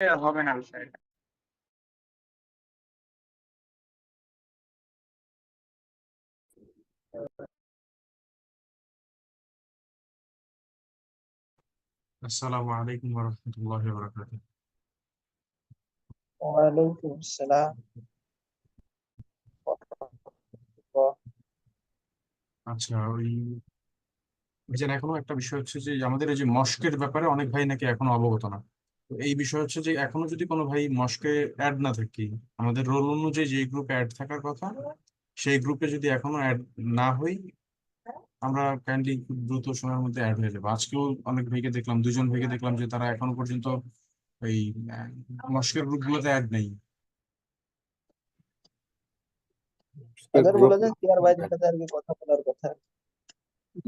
হবে না বিষয়টা। আসসালামু আলাইকুম ওয়া রাহমাতুল্লাহি ওয়া বারাকাতুহু। ওয়ালাইকুম আসসালাম। আচ্ছা, এখনো একটা বিষয় হচ্ছে যে আমাদের এই যে মস্কের ব্যাপারে অনেক ভাই নাকি এখনো অবগত না। তো এই বিষয় হচ্ছে যে এখনো যদি কোনো ভাই মস্কে অ্যাড না থাকি, আমাদের রোল অনুযায়ী যে গ্রুপে অ্যাড থাকার কথা সেই গ্রুপে যদি এখনো অ্যাড না হই, আমরা কাইন্ডলি খুব দ্রুত সময়ের মধ্যে অ্যাড হয়ে যাবো। আজকেও অনেক ভাইকে দেখলাম, দুজন ভাইকে দেখলাম যে তারা এখনো পর্যন্ত এই মস্কের গ্রুপগুলোতে অ্যাড নেই। তাদের গ্রুপ বলে দেন চেয়ার ভাই যেটাতে আর কি কথা বলার কথা।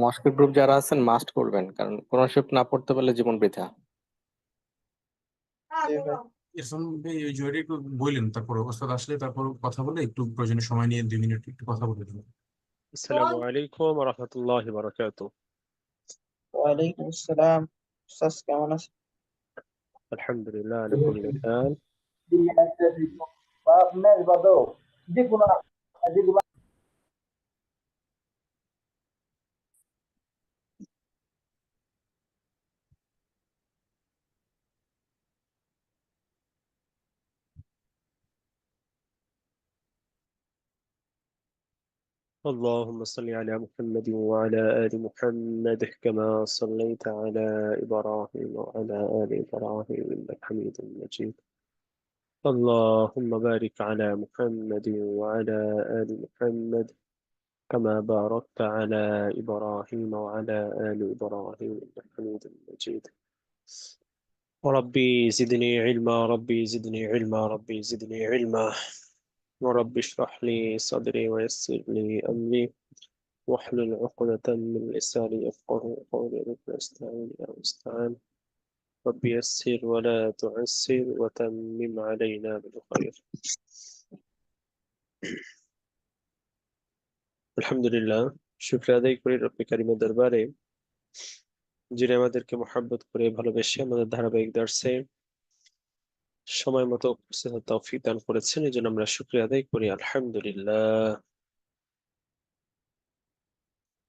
মস্কের গ্রুপ যারা আছেন মাস্ট করবেন, কারণ কোরআন শরীফ না পড়তে পারলে জীবন বৃথা। জি ভাই। ইরফান ভাই ওই জয়টা একটু বললেন, তারপর ওস্তাদ আসলে তারপর কথা বলে একটু প্রয়োজনীয় সময় নিয়ে 2 মিনিট একটু কথা বলে দেবেন। السلام عليكم ورحمة الله وبركاته. ওয়ালাইকুম আসসালাম। স্যার কেমন আছেন? الحمد لله على كل حال. اللهم صل على محمد وعلى آل محمد كما صليت على إبراهيم وعلى آل إبراهيم إنك حميد مجيد. اللهم بارك على محمد وعلى آل محمد كما باركت على إبراهيم وعلى آل إبراهيم إنك حميد مجيد. ربي زدني علما، ربي زدني علما، ربي زدني علما. ورب اشرح لي صدري ويسر لي أمري واحلل عقدة من لساني يفقه قولي. رب استعين يا مستعان. رب يسر ولا تعسر وتمم علينا بالخير. আলহামদুলিল্লাহ, শুকরিয়া আদায় করি রব্বে কারিমের দরবারে, যিনি আমাদেরকে মহব্বত করে ভালোবেসে আমাদের ধারাবাহিক দর্শে সময় মতো উপস্থিত হতে তৌফিক দান করেছেন। এই জন্য আমরা শুকরিয়া আদায় করি আলহামদুলিল্লাহ।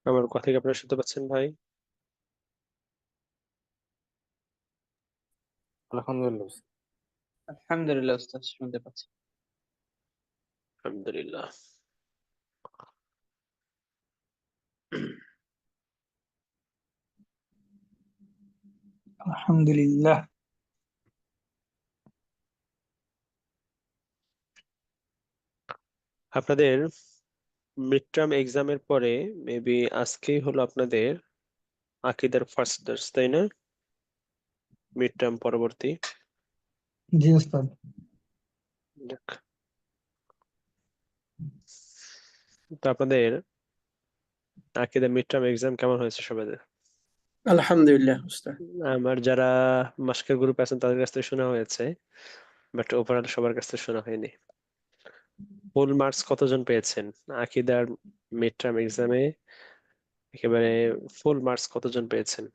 আমার কথা কি আপনারা শুনতে পাচ্ছেন ভাই? আলহামদুলিল্লাহ। আলহামদুলিল্লাহ স্যার, শুনতে পাচ্ছি। আলহামদুলিল্লাহ। আলহামদুলিল্লাহ। আপনাদের মিড টার্ম এক্সামের পরে মেবি আজকেই হলো আপনাদের আকীদার ফার্স্ট দার্স, তাই না? মিড টার্ম পরবর্তী। জি ওস্তাদ। যাক। তো আপনাদের আকীদা মিড টার্ম এক্সাম কেমন হয়েছে সবাইদের? আলহামদুলিল্লাহ উস্তাদ। আমার যারা মাস্টার গ্রুপে আছেন তাদের কাছ থেকে শোনা হয়েছে, বাট ওভারঅল সবার কাছ থেকে শোনা হয়নি। ফুল মার্কস কতজন পেয়েছেন আকীদার মিড টার্ম এক্সামে? একেবারে ফুল মার্কস কতজন পেয়েছেন?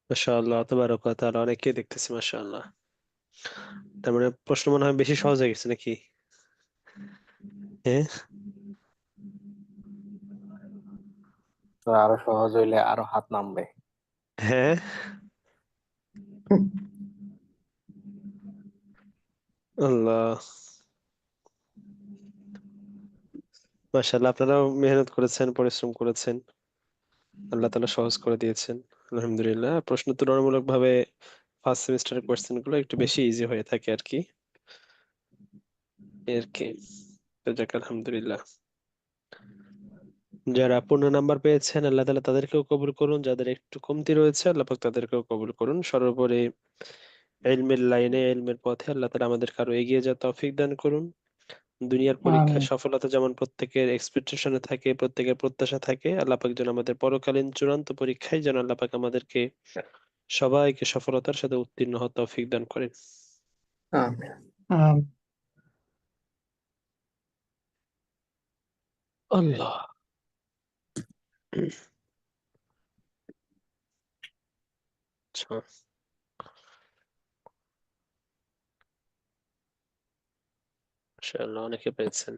মাশাআল্লাহ, তাবারাক ওয়া তাআলা, অনেকেই দেখতেছি মাশাআল্লাহ। তার মানে প্রশ্ন মনে হয় বেশি সহজ হয়ে গেছে নাকি? হ্যাঁ। তো আরো সহজ হইলে আরো হাত নামবে। হ্যাঁ। আল্লাহ, মাশাআল্লাহ, আপনারাও মেহনত করেছেন, পরিশ্রম করেছেন, আল্লাহ তাআলা সহজ করে দিয়েছেন আলহামদুলিল্লাহ। প্রশ্ন তুলনামূলক ভাবে ফার্স্ট সেমিস্টারের কোয়েশ্চেন গুলো একটু বেশি ইজি হয়ে থাকে আর কি, এর কি। তো যাক আলহামদুলিল্লাহ। যারা পূর্ণ নাম্বার পেয়েছেন আল্লাহ তাআলা তাদেরকেও কবুল করুন, যাদের একটু কমতি রয়েছে আল্লাহ পাক তাদেরকেও কবুল করুন। সর্বোপরি ইলমের লাইনে, ইলমের পথে আল্লাহ তাআলা আমাদেরকে আরো এগিয়ে যাওয়ার তৌফিক দান করুন। দুনিয়ার পরীক্ষায় আমিন। সফলতা যেমন প্রত্যেকের এক্সপেকটেশনে থাকে, প্রত্যেকের প্রত্যাশা থাকে, আল্লাহ পাক যেন আমাদের পরকালীন চূড়ান্ত পরীক্ষায় যেন আল্লাহ পাক আমাদেরকে সবাইকে সফলতার সাথে উত্তীর্ণ হওয়ার তৌফিক দান করেন। آمين. আল্লাহ। আচ্ছা, মাশাআল্লাহ, অনেকে পেয়েছেন।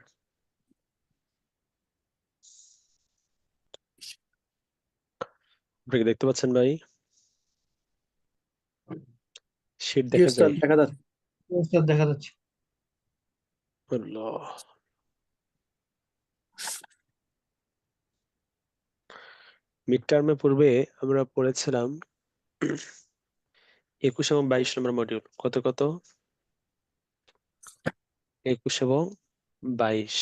আপনি কি দেখতে পাচ্ছেন ভাই? শীট জি দেখা উস্তাদ, যায়? দেখা যাচ্ছে। উস্তাদ দেখা যাচ্ছে। আল্লাহ। মিড টার্মের পূর্বে আমরা পড়েছিলাম 21 এবং 22 নম্বর মডিউল। কত কত? 21 এবং 22,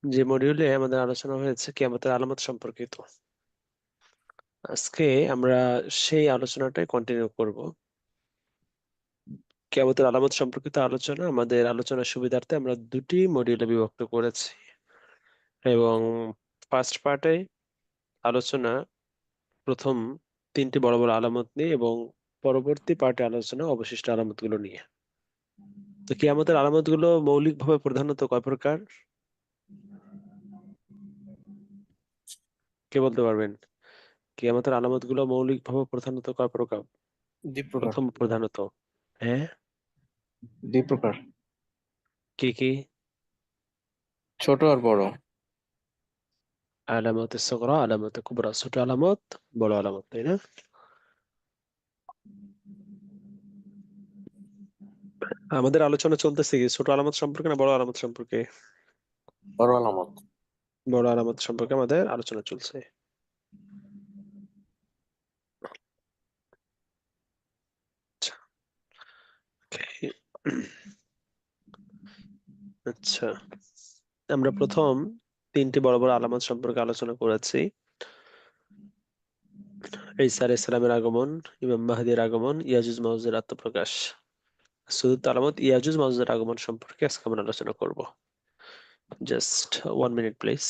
যে মডিউলে আমাদের আলোচনা হয়েছে কিয়ামতের আলামত সম্পর্কিত। আজকে আমরা সেই আলোচনাটাই কন্টিনিউ করব। কিয়ামতের আলামত সম্পর্কিত আলোচনা আমাদের আলোচনার সুবিধার্থে আমরা দুটি মডিউলে বিভক্ত করেছি, এবং ফার্স্ট পার্টে আলোচনা প্রথম তিনটি বড় বড় আলামত নিয়ে, এবং পরবর্তী পার্টে আলোচনা অবশিষ্ট আলামতগুলো নিয়ে। তো কিয়ামতের আলামতগুলো মৌলিকভাবে প্রধানত কয় প্রকার? কে বলতে পারবেন? কিয়ামতের আলামতগুলো মৌলিকভাবে প্রধানত কয় প্রকার? দুই প্রকার। প্রথম প্রধানত, হ্যাঁ, দুই প্রকার, কি কি? ছোট আর বড়। আলামত সগরা, আলামত কুবরা, ছোট আলামত, বড় আলামত, তাই না? আমাদের আলোচনা চলতেছে কি ছোট আলামত সম্পর্কে না বড় আলামত সম্পর্কে? বড় আলামত। বড় আলামত সম্পর্কে আমাদের আলোচনা চলছে। আচ্ছা, okay. আচ্ছা, আমরা প্রথম তিনটি বড় বড় আলামত সম্পর্কে আলোচনা করেছি। ঈসা আলাইহিস সালামের আগমন, ইমাম মাহদীর আগমন, ইয়াজুজ মাউজুজের আত্মপ্রকাশ। চতুর্থ আলামত ইয়াজুজ মাউজুজের আগমন সম্পর্কে আজকে আমরা আলোচনা করব। Just 1 minute please.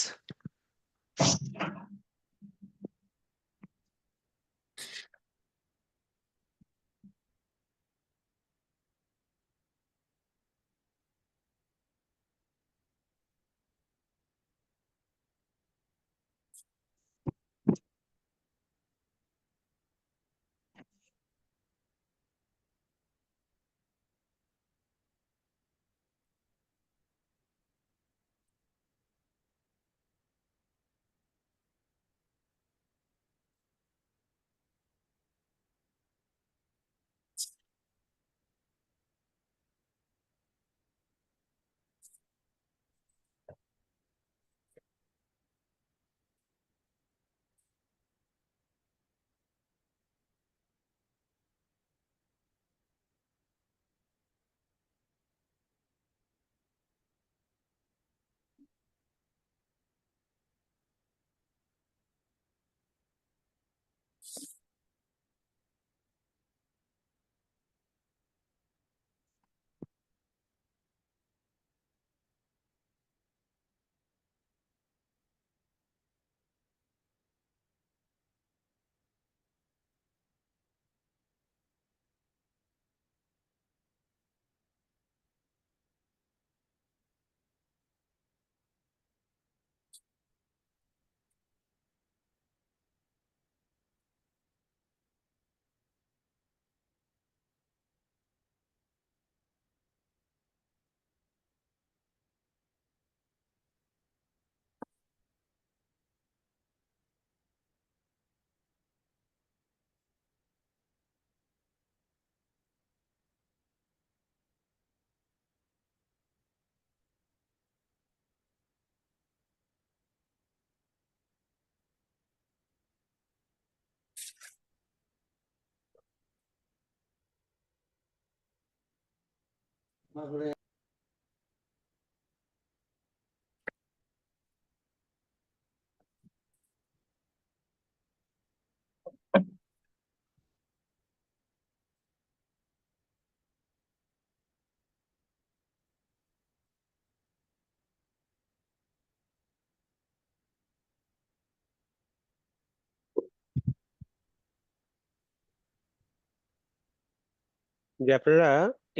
যে আপনারা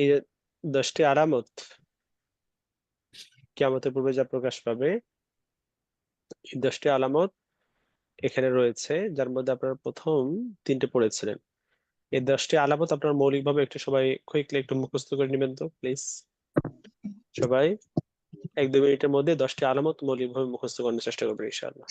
এই যে 10টি আলামত কিয়ামতের পূর্বে যা প্রকাশ পাবে, এই 10টি আলামত এখানে রয়েছে, যার মধ্যে আপনারা প্রথম 3টে পড়েছিলেন। এই 10টি আলামত আপনারা মৌলিকভাবে একটু সবাই কুইকলি একটু মুখস্থ করে নেবেন তো প্লিজ। সবাই 1-2 মিনিটের মধ্যে 10টি আলামত মৌলিকভাবে মুখস্থ করার চেষ্টা করবেন ইনশাআল্লাহ।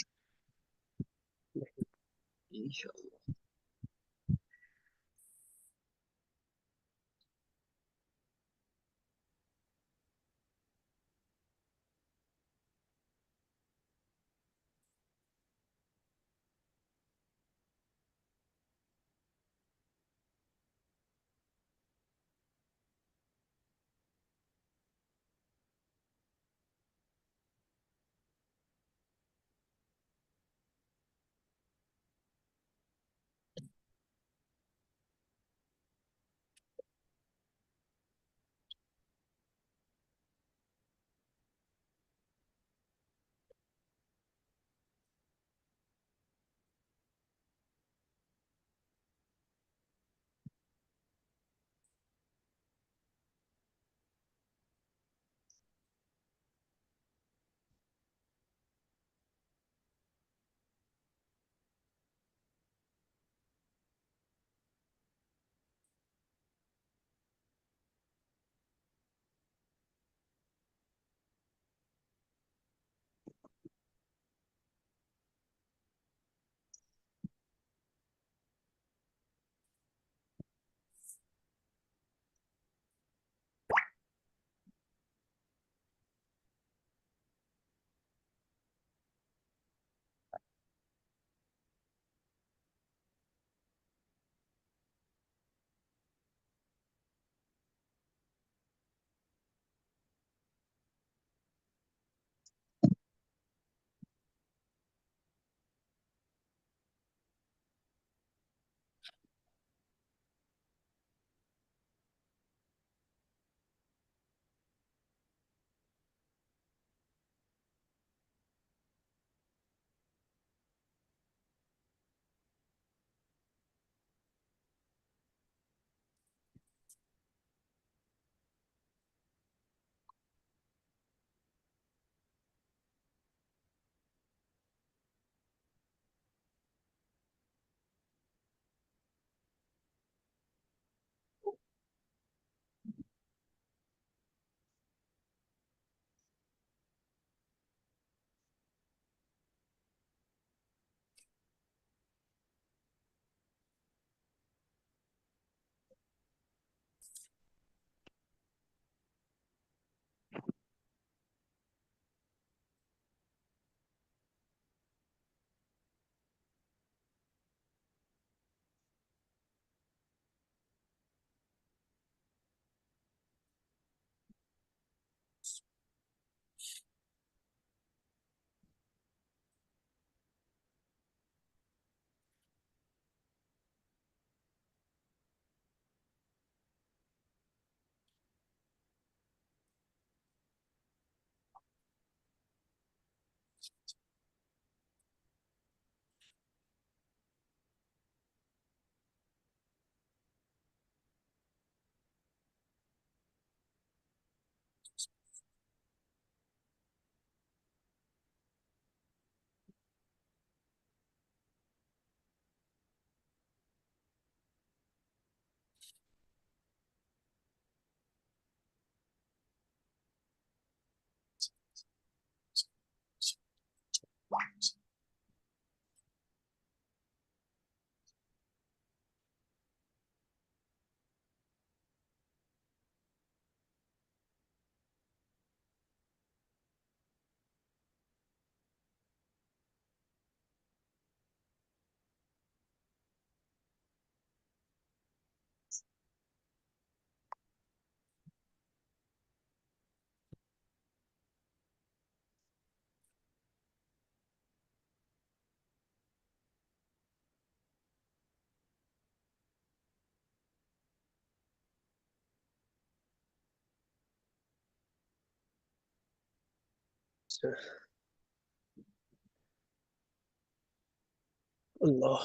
আল্লাহ,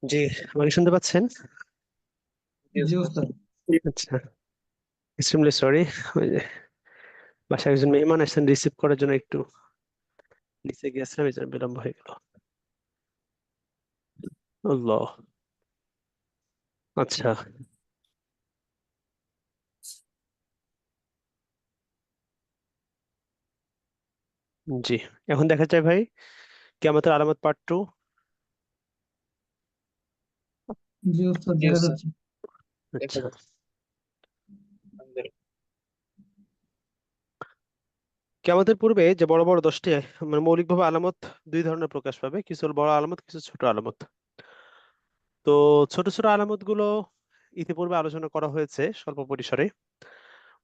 জি, আমাকে শুনতে পাচ্ছেন? জি উস্তাদ। আচ্ছা, এক্সট্রিমলি সরি। বাসায় একজন মেহমান আসছেন, রিসিভ করার জন্য একটু নিচে গিয়েছিলাম, এই জন্য বিলম্ব হয়ে গেল। আল্লাহ। আচ্ছা, জি, এখন দেখা যায় ভাই কিয়ামতের আলামত পার্ট 2। জি উস্তাদ, জি দেখা উস্তাদ, যাচ্ছে। দেখা আচ্ছা, যাচ্ছে। আলহামদুলিল্লাহ। কিয়ামতের পূর্বে যে বড় বড় 10টি মানে মৌলিকভাবে আলামত দুই ধরনের প্রকাশ পাবে, কিছু হলো বড় আলামত, কিছু ছোট আলামত। তো ছোট ছোট আলামত গুলো ইতিপূর্বে আলোচনা করা হয়েছে স্বল্প পরিসরে।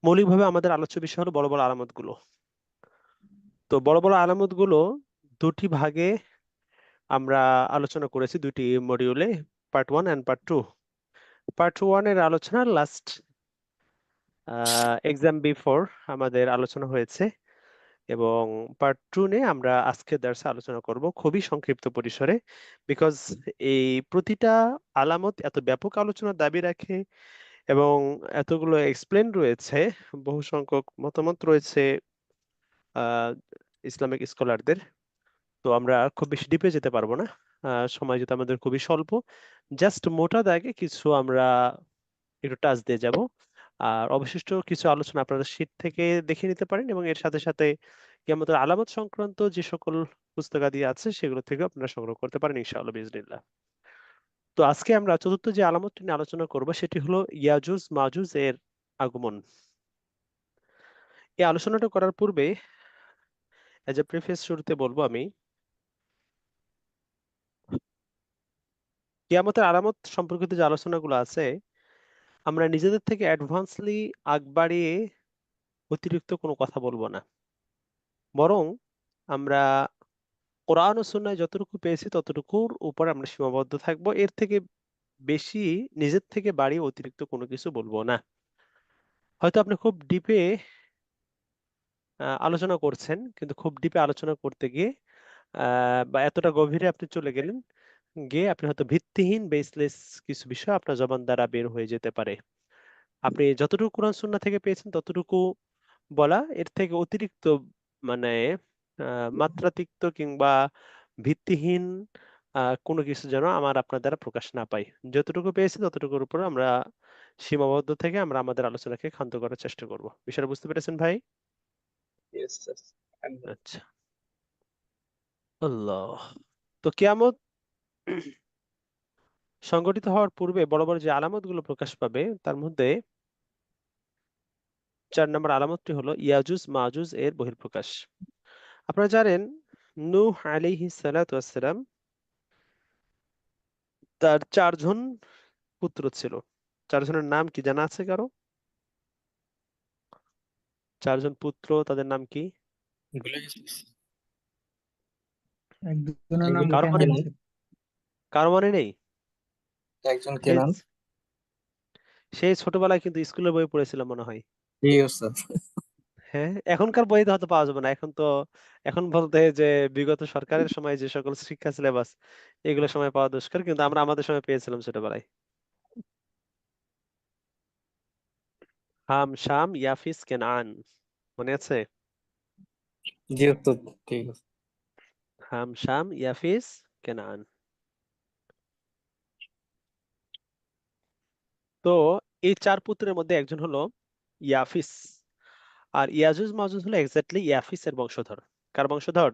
মৌলিকভাবে আমাদের আলোচ্য বিষয় হলো বড় বড় আলামত গুলো। তো বড় বড় আলামত গুলো দুটি ভাগে আমরা আলোচনা করেছি, দুটি মডিউলে, পার্ট 1 এন্ড পার্ট 2। পার্ট 1 এর আলোচনা লাস্ট এক্সাম বিফোর আমাদের আলোচনা হয়েছে, এবং পার্ট 2 নিয়ে আমরা আজকে দার্সে আলোচনা করব খুবই সংক্ষিপ্ত পরিসরে, বিকজ এই প্রতিটা আলামত এত ব্যাপক আলোচনার দাবি রাখে এবং এতগুলো এক্সপ্লেন রয়েছে, বহু সংখ্যক মতামত রয়েছে আহ ইসলামিক স্কলারদের। তো আমরা খুব বেশি ডিপে যেতে পারবো না, সময় যেটা আমাদের খুবই স্বল্প। জাস্ট মোটা দাগে কিছু আমরা একটু টাচ দিয়ে যাব, আর অবশিষ্ট কিছু আলোচনা আপনারা শীট থেকে দেখে নিতে পারেন, এবং এর সাথে সাথে কিয়ামতের আলামত সংক্রান্ত যে সকল পুস্তকাদি আছে সেগুলো থেকে আপনারা সংগ্রহ করতে পারেন ইনশাআল্লাহ বিজনিল্লাহ। তো আজকে আমরা চতুর্থ যে আলামতটি নিয়ে আলোচনা করব সেটি হলো ইয়াজুজ মাজুজ এর আগমন। এই আলোচনাটা করার পূর্বে এজ এ প্রিফেস শুরুতে বলবো আমি, কিয়ামতের আলামত সম্পর্কিত যে আলোচনাগুলো আছে আমরা নিজেদের থেকে অ্যাডভান্সলি আগ বাড়িয়ে অতিরিক্ত কোনো কথা বলবো না, বরং আমরা কোরআন ও সুন্নায় যতটুকু পেয়েছি ততটুকুর উপর আমরা সীমাবদ্ধ থাকবো, এর থেকে বেশি নিজের থেকে বাড়িয়ে অতিরিক্ত কোনো কিছু বলবো না। হয়তো আপনি খুব ডিপে আলোচনা করছেন, কিন্তু খুব ডিপে আলোচনা করতে গিয়ে বা এতটা গভীরে আপনি চলে গেলেন, গিয়ে আপনি হয়তো ভিত্তিহীন বেসলেস কিছু বিষয় আপনার জবান দ্বারা বের হয়ে যেতে পারে। আপনি যতটুকু কোরআন সুন্নাহ থেকে পেয়েছেন ততটুকু বলা, এর থেকে অতিরিক্ত মানে মাত্রাতিরিক্ত কিংবা ভিত্তিহীন কোনো কিছু যেন আমার আপনার দ্বারা প্রকাশ না পাই। যতটুকু পেয়েছি ততটুকুর উপর আমরা সীমাবদ্ধ থেকে আমরা আমাদের আলোচনাকে ক্ষান্ত করার চেষ্টা করব। বিষয়টা বুঝতে পেরেছেন ভাই? জি উস্তাদ, আলহামদুলিল্লাহ। আচ্ছা, আল্লাহ। তো কিয়ামত সংগঠিত হওয়ার পূর্বে বড় বড় যে আলামত গুলো প্রকাশ পাবে তার মধ্যে 4 নম্বর আলামতটি হলো ইয়াজুজ মাজুজ এর বহিঃপ্রকাশ। আপনারা জানেন নূহ আলাইহিস সালাতু ওয়াস সালাম, তার 4 জন পুত্র ছিল। 4 জনের নাম কি জানা আছে কারো? 4 জন পুত্র, তাদের নাম কি? ভুলে গেছি। একজনের নাম একজন কারো মনে কেনান আছে। কারো মনে নেই? একজন সে কেনান। সেই ছোটবেলায় কিন্তু স্কুলের বই পড়েছিল মনে হয়। জি ওস্তাদ। হ্যাঁ, এখনকার বইতে হয়তো পাওয়া যাবে না। এখন বলতে যে বিগত সরকারের সময় যে সকল শিক্ষা সিলেবাস, এগুলো সময় পাওয়া দুষ্কর, কিন্তু আমরা আমাদের সময় পেয়েছিলাম ছোটবেলায়। হাম শাম ইয়াফিস কেনান, মনে আছে? জি ওস্তাদ, ঠিক আছে। হাম শাম ইয়াফিস কেনান। তো এই 4 পুত্রের মধ্যে একজন হলো ইয়াফিস, আর ইয়াজুজ মাজুজ হলো এক্স্যাক্টলি ইয়াফিস এর বংশধর। কার বংশধর?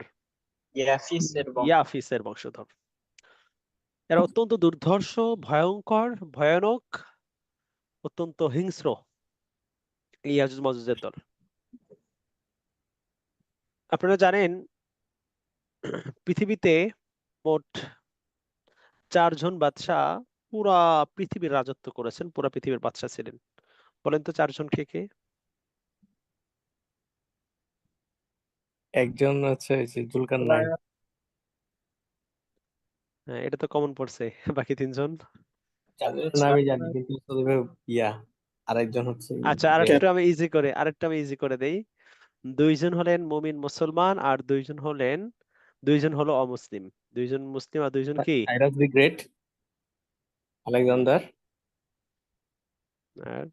ইয়াফিসের বংশ। ইয়াফিস এর বংশধর। এরা অত্যন্ত দুর্ধর্ষ, ভয়ঙ্কর, ভয়ানক, অত্যন্ত হিংস্র এই ইয়াজুজ মাজুজের দল। আপনারা জানেন পৃথিবীতে মোট 4 জন বাদশাহ পুরা পৃথিবীর রাজত্ব করেছেন, পুরা পৃথিবীর বাদশাহ ছিলেন। বলেন তো 4 জন কে কে? একজন হচ্ছে ওই যে জুলকারনাইন। হ্যাঁ, এটা তো কমন পড়ছে। বাকি 3 জন? চাঁদের নামই জানি কিন্তু শুধু ইয়া, আরেকজন হচ্ছে আচ্ছা, আরেকটু আমি ইজি করে দেই। 2 জন হলেন মুমিন মুসলমান, আর 2 জন হলো অমুসলিম। 2 জন মুসলিম আর 2 জন কি? Cyrus the great, Alexander. আর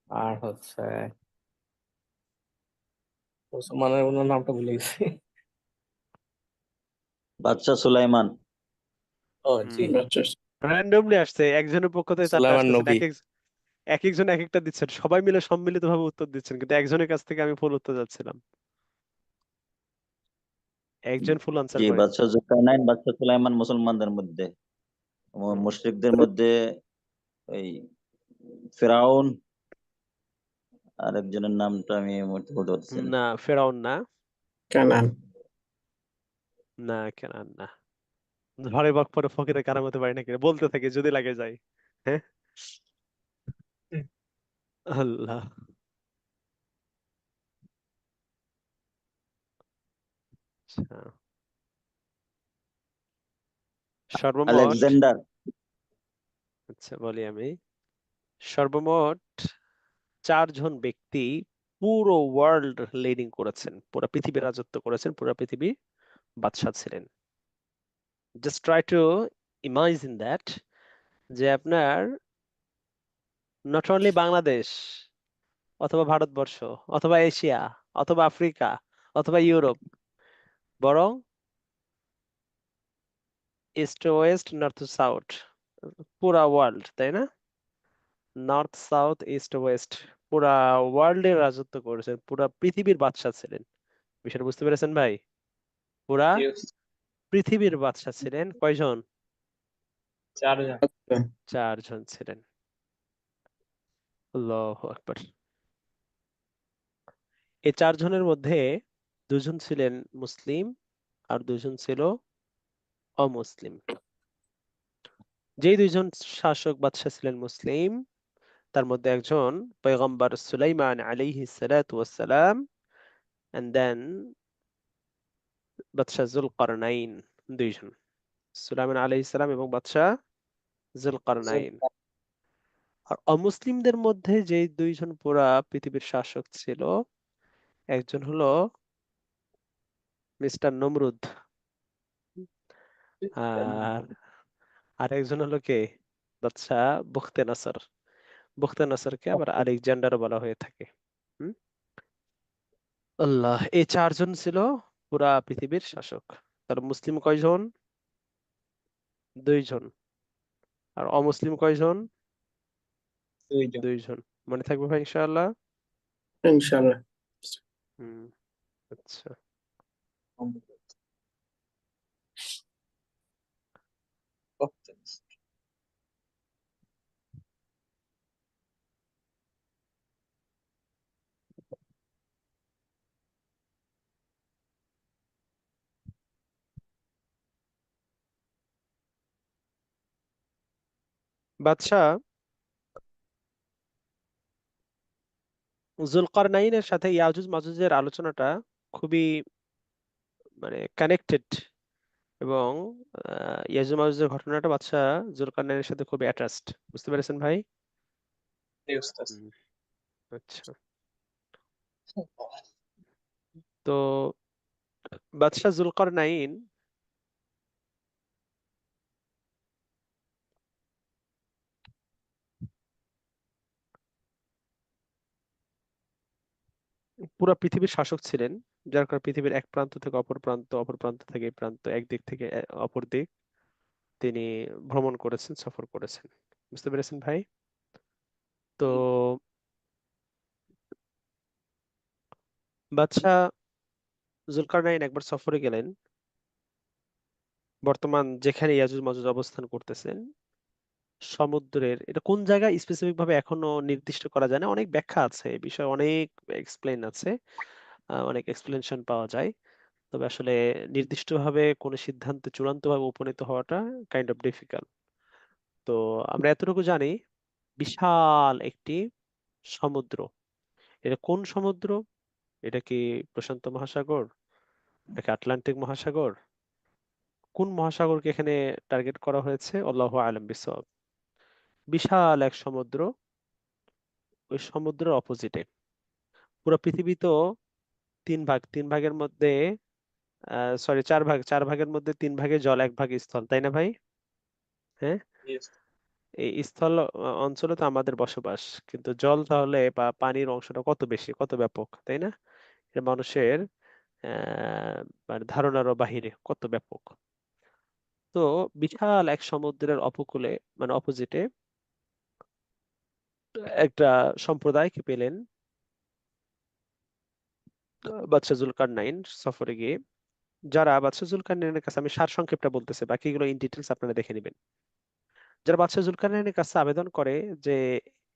আর হচ্ছে মুসলমানের ওনার নামটা ভুলে গেছি। বাদশাহ সুলাইমান। ও জি, আচ্ছা র্যান্ডমলি আসছে, একজনের পক্ষ থেকে চারটা সুলাইমান আসতেছে, নবী। এক একজন এক একটা দিচ্ছেন, সবাই মিলে সম্মিলিত ভাবে উত্তর দিচ্ছেন, কিন্তু একজনের কাছ থেকে আমি ফুল উত্তর যাচ্ছিলাম, একজন ফুল আনসার জি, করেন। বাদশাহ জুলকারনাইন, বাদশাহ সুলাইমান মুসলমানদের মধ্যে। মুশরিকদের মধ্যে ওই ফিরাউন, আর একজনের নামটা আমি এই মুহূর্তে বলতে পারছি না। না, ফেরাউন না, কানান। না কেনান না। ঝড়ে বাক পরে ফকিরে কারামতে পারি নাকি বলতে থাকে যদি লাগে যায়। হ্যাঁ, আল্লাহ। আচ্ছা, সর্বমোট, আলেকজান্ডার। আচ্ছা বলি আমি, সর্বমোট 4 জন ব্যক্তি পুরো ওয়ার্ল্ড লিডিং করেছেন, পুরো পৃথিবী রাজত্ব করেছেন, পুরো পৃথিবী বাদশাহ ছিলেন। Just try to imagine that, যে আপনার নট অনলি বাংলাদেশ অথবা ভারতবর্ষ অথবা এশিয়া অথবা আফ্রিকা অথবা ইউরোপ, বরং ইস্ট ওয়েস্ট নর্থ সাউথ, পুরা ওয়ার্ল্ড, তাই না? নর্থ সাউথ ইস্ট ওয়েস্ট, পুরা ওয়ার্ল্ডের রাজত্ব করেছেন, পুরা পৃথিবীর বাদশাহ ছিলেন। বিষয়টা বুঝতে পেরেছেন ভাই? পুরা Yes, পৃথিবীর বাদশাহ ছিলেন কয়জন? 4 জন। 4 জন ছিলেন। আল্লাহু আকবার। এই 4 জনের মধ্যে 2 জন ছিলেন মুসলিম আর 2 জন ছিল অমুসলিম। যেই 2 জন শাসক বাদশাহ ছিলেন মুসলিম, তার মধ্যে একজন পয়গম্বর সুলাইমান আলাইহিস সালাতু ওয়াস সালাম, এন্ড দেন বাদশাহ জুলকারনাইন। 2 জন, সুলাইমান আলাইহিস সালাম এবং বাদশাহ জুলকারনাইন। আর অমুসলিমদের মধ্যে যে 2 জন পুরা পৃথিবীর শাসক ছিল, একজন হলো মিস্টার নমরুদ, আর আরেকজন হলো কে? বাদশাহ বুখতে নাসর। বুখতে নাসরকে আবার আলেকজান্ডারও বলা হয়ে থাকে। হুম? আল্লাহ, এই 4 জন ছিল পুরা পৃথিবীর শাসক। তাহলে মুসলিম কয়জন? 2 জন। আর অমুসলিম কয়জন? 2 জন। 2 জন। মনে থাকবে ভাই ইনশাআল্লাহ? ইনশাআল্লাহ। হুম, আচ্ছা। বাদশাহ জুলকারনাইনের সাথে ইয়াজুজ মাজুজের আলোচনাটা খুবই মানে কানেক্টেড, এবং ইয়াজুজ মাজুজের ঘটনাটা বাদশাহ জুলকারনাইনের সাথে খুবই অ্যাটাচড। বুঝতে পেরেছেন ভাই? জি, উস্তাদ। হুম, আচ্ছা। তো বাদশাহ জুলকারনাইন পুরো পৃথিবীর শাসক ছিলেন, যার কারণে পৃথিবীর এক প্রান্ত থেকে অপর প্রান্ত, অপর প্রান্ত থেকে এই প্রান্ত, একদিক থেকে অপর দিক তিনি ভ্রমণ করেছেন, সফর করেছেন। বুঝতে পেরেছেন ভাই? তো বাদশাহ জুলকারনাইন একবার সফরে গেলেন, বর্তমান যেখানে ইয়াজুজ মাজুজ অবস্থান করতেছেন সমুদ্রের, এটা কোন জায়গায় স্পেসিফিক ভাবে এখনো নির্দিষ্ট করা যায় না, অনেক ব্যাখ্যা আছে এই বিষয়ে, অনেক এক্সপ্লেইন আছে, অনেক এক্সপ্লেনেশন পাওয়া যায়। তবে আসলে নির্দিষ্টভাবে কোনো সিদ্ধান্তে চূড়ান্তভাবে উপনীত হওয়াটা কাইন্ড অফ ডিফিকাল্ট। তো আমরা এতটুকু জানি, বিশাল একটি সমুদ্র। এটা কোন সমুদ্র? এটা কি প্রশান্ত মহাসাগর, নাকি আটলান্টিক মহাসাগর? কোন মহাসাগরকে এখানে টার্গেট করা হয়েছে? আল্লাহু আলাম বিসওয়াব। বিশাল এক সমুদ্র, ওই সমুদ্রের অপোজিটে পুরো পৃথিবী তো 3 ভাগ, 3 ভাগের মধ্যে সরি 4 ভাগ, 4 ভাগের মধ্যে 3 ভাগে জল, 1 ভাগ স্থল, তাই না ভাই? হ্যাঁ, Yes. এই স্থল অঞ্চলে তো আমাদের বসবাস, কিন্তু জল তাহলে বা পানির অংশটা কত বেশি, কত ব্যাপক, তাই না? এটা মানুষের মানে ধারণারও বাহিরে, কত ব্যাপক। তো বিশাল এক সমুদ্রের উপকূলে, মানে অপোজিটে একটা সম্প্রদায়কে পেলেন বাদশাহ জুলকারনাইন সফরে গিয়ে। যারা বাদশাহ জুলকারনাইনের কাছে, আমি সারসংক্ষেপটা বলতেছি, বাকিগুলো ইন ডিটেলস আপনারা দেখে নেবেন। যারা বাদশাহ জুলকারনাইনের কাছে আবেদন করে যে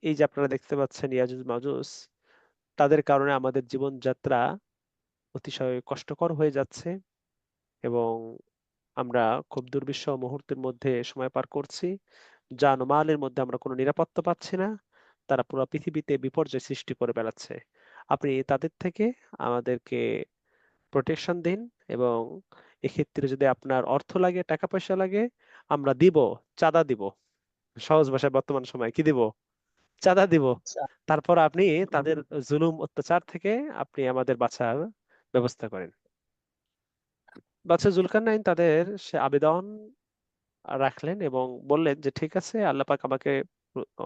এই যে আপনারা দেখতে পাচ্ছেন ইয়াজুজ মাজুজ, তাদের কারণে আমাদের জীবনযাত্রা অতিশয় কষ্টকর হয়ে যাচ্ছে এবং আমরা খুব দুর্বিষহ মুহূর্তের মধ্যে সময় পার করছি, জানমালের মধ্যে আমরা কোনো নিরাপত্তা পাচ্ছি না, তারা পুরো পৃথিবীতে বিপর্যয় সৃষ্টি করে বেড়াচ্ছে। আপনি তাদের থেকে আমাদেরকে প্রোটেকশন দিন, এবং এক্ষেত্রে যদি আপনার অর্থ লাগে, টাকা পয়সা লাগে, আমরা দিব, চাঁদা দিব। সহজ ভাষায় বর্তমান সময় কি দিব? চাঁদা দিব। তারপর আপনি তাদের জুলুম অত্যাচার থেকে আপনি আমাদের বাঁচার ব্যবস্থা করেন। বাদশাহ জুলকারনাইন তাদের সে আবেদন রাখলেন এবং বললেন যে ঠিক আছে, আল্লাহ পাক আমাকে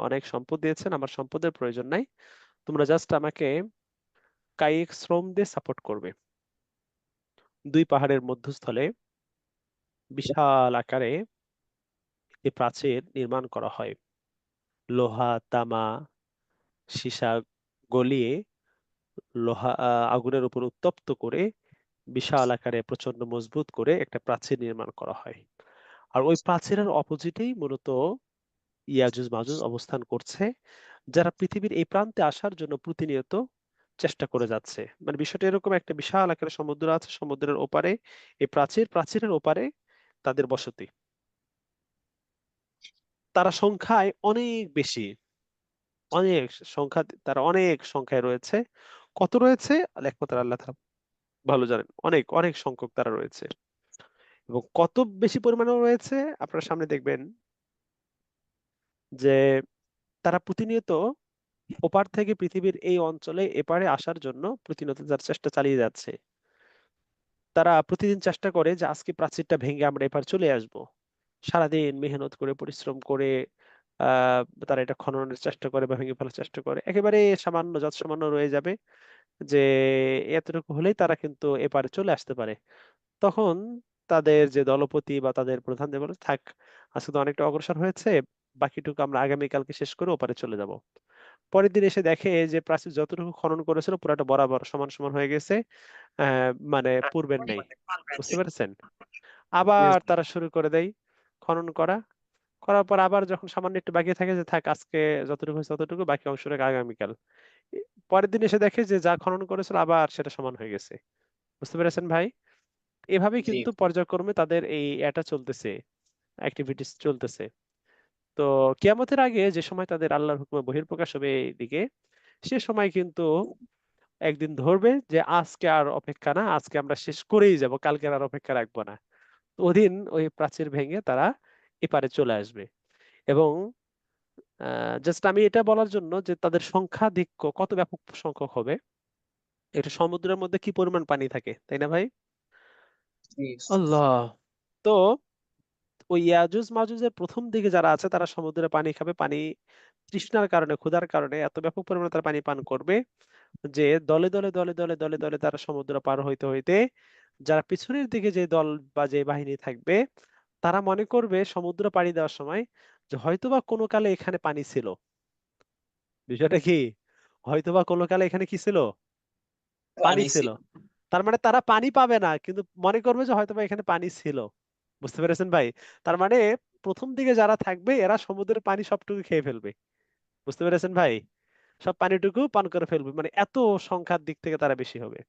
অনেক সম্পদ দিয়েছেন, আমার সম্পদের প্রয়োজন নাই, তোমরা জাস্ট আমাকে কায়িক শ্রম দিয়ে সাপোর্ট করবে। দুই পাহাড়ের মধ্যস্থলে বিশাল আকারে এই প্রাচীর নির্মাণ করা হয়। লোহা, তামা, সীসা গলিয়ে আগুনের উপর উত্তপ্ত করে বিশাল আকারে প্রচন্ড মজবুত করে একটা প্রাচীর নির্মাণ করা হয়। আর ওই প্রাচীরের অপোজিটেই মূলত ইয়াজুজ মাজুজ অবস্থান করছে, যারা পৃথিবীর এই প্রান্তে আসার জন্য প্রতিনিয়ত চেষ্টা করে যাচ্ছে। মানে বিষয়টা এরকম, একটা বিশাল আকারে সমুদ্র আছে, সমুদ্রের ওপারে এই প্রাচীর, প্রাচীরের ওপারে তাদের বসতি। তারা সংখ্যায় অনেক বেশি, অনেক সংখ্যা, তারা অনেক সংখ্যায় রয়েছে। কত রয়েছে একমাত্র আল্লাহ তাআলা ভালো জানেন। অনেক অনেক সংখ্যক তারা রয়েছে, এবং কত বেশি পরিমাণে রয়েছে আপনারা সামনে দেখবেন যে তারা প্রতিনিয়ত ওপার থেকে পৃথিবীর এই অঞ্চলে এপারে আসার জন্য প্রতিনিয়ত তার চেষ্টা চালিয়ে যাচ্ছে। তারা প্রতিদিন চেষ্টা করে যে আজকে প্রাচীরটা ভেঙে আমরা এপার চলে আসব। সারাদিন মেহনত করে, পরিশ্রম করে আহ তারা এটা খননের চেষ্টা করে বা ভেঙে ফেলার চেষ্টা করে। একেবারে সামান্য, যত সামান্য রয়ে যাবে যে এতটুকু হলেই তারা কিন্তু এপারে চলে আসতে পারে। তখন তাদের যে দলপতি বা তাদের প্রধান যে বলে, থাক আজকে তো অনেকটা অগ্রসর হয়েছে, বাকিটুকু আমরা আগামীকালকে শেষ করে ওপারে চলে যাব। পরের দিন এসে দেখে যে প্রাচীর যতটুকু খনন করেছিল পুরাটা বরাবর সমান সমান হয়ে গেছে, মানে পূর্বের নেই। বুঝতে পেরেছেন? আবার তারা শুরু করে দেয় খনন করা। করার পর আবার যখন সামান্য একটু বাকি থাকে, যে থাক আজকে যতটুকু হয়েছে ততটুকু, বাকি অংশটা আগামীকাল। পরের দিন এসে দেখে যে যা খনন করেছিল আবার সেটা সমান হয়ে গেছে। বুঝতে পেরেছেন ভাই? এভাবেই জি কিন্তু পর্যায়ক্রমে তাদের এই এটা চলতেছে, অ্যাক্টিভিটিস চলতেছে। তো কিয়ামতের আগে যে সময় তাদের আল্লাহর হুকুমে বহিঃপ্রকাশ হবে এইদিকে, সে সময় কিন্তু একদিন ধরবে যে আজকে আর অপেক্ষা না, আজকে আমরা শেষ করেই যাব, কালকে আর অপেক্ষা রাখবো না। তো ওদিন ওই প্রাচীর ভেঙে তারা এপারে চলে আসবে। এবং জাস্ট আমি এটা বলার জন্য যে তাদের সংখ্যাধিক্য কত ব্যাপক সংখ্যক হবে, এটা সমুদ্রের মধ্যে কি পরিমাণ পানি থাকে, তাই না ভাই? জি আল্লাহ। তো ওই ইয়াজুজ মাজুজের প্রথম দিকে যারা আছে তারা সমুদ্রে পানি খাবে, পানি তৃষ্ণার কারণে, ক্ষুধার কারণে এত ব্যাপক পরিমাণে তারা পানি পান করবে যে দলে দলে দলে দলে দলে দলে তারা সমুদ্র পার হইতে হইতে, যারা পিছনের দিকে যে দল বা যে বাহিনী থাকবে, তারা মনে করবে সমুদ্র পাড়ি দেওয়ার সময় যে হয়তোবা কোনো কালে এখানে পানি ছিল। বিষয়টা কি? হয়তোবা কোনো কালে এখানে কি ছিল? পানি পানি ছিল। তার মানে তারা পানি পাবে না, কিন্তু মনে করবে যে হয়তোবা এখানে পানি ছিল। বুঝতে পেরেছেন ভাই? তার মানে প্রথম দিকে যারা থাকবে এরা সমুদ্রের পানি সবটুকু খেয়ে ফেলবে। বুঝতে পেরেছেন ভাই? সব পানিটুকু পান করে ফেলবে, মানে এত সংখ্যার দিক থেকে তারা বেশি হবে।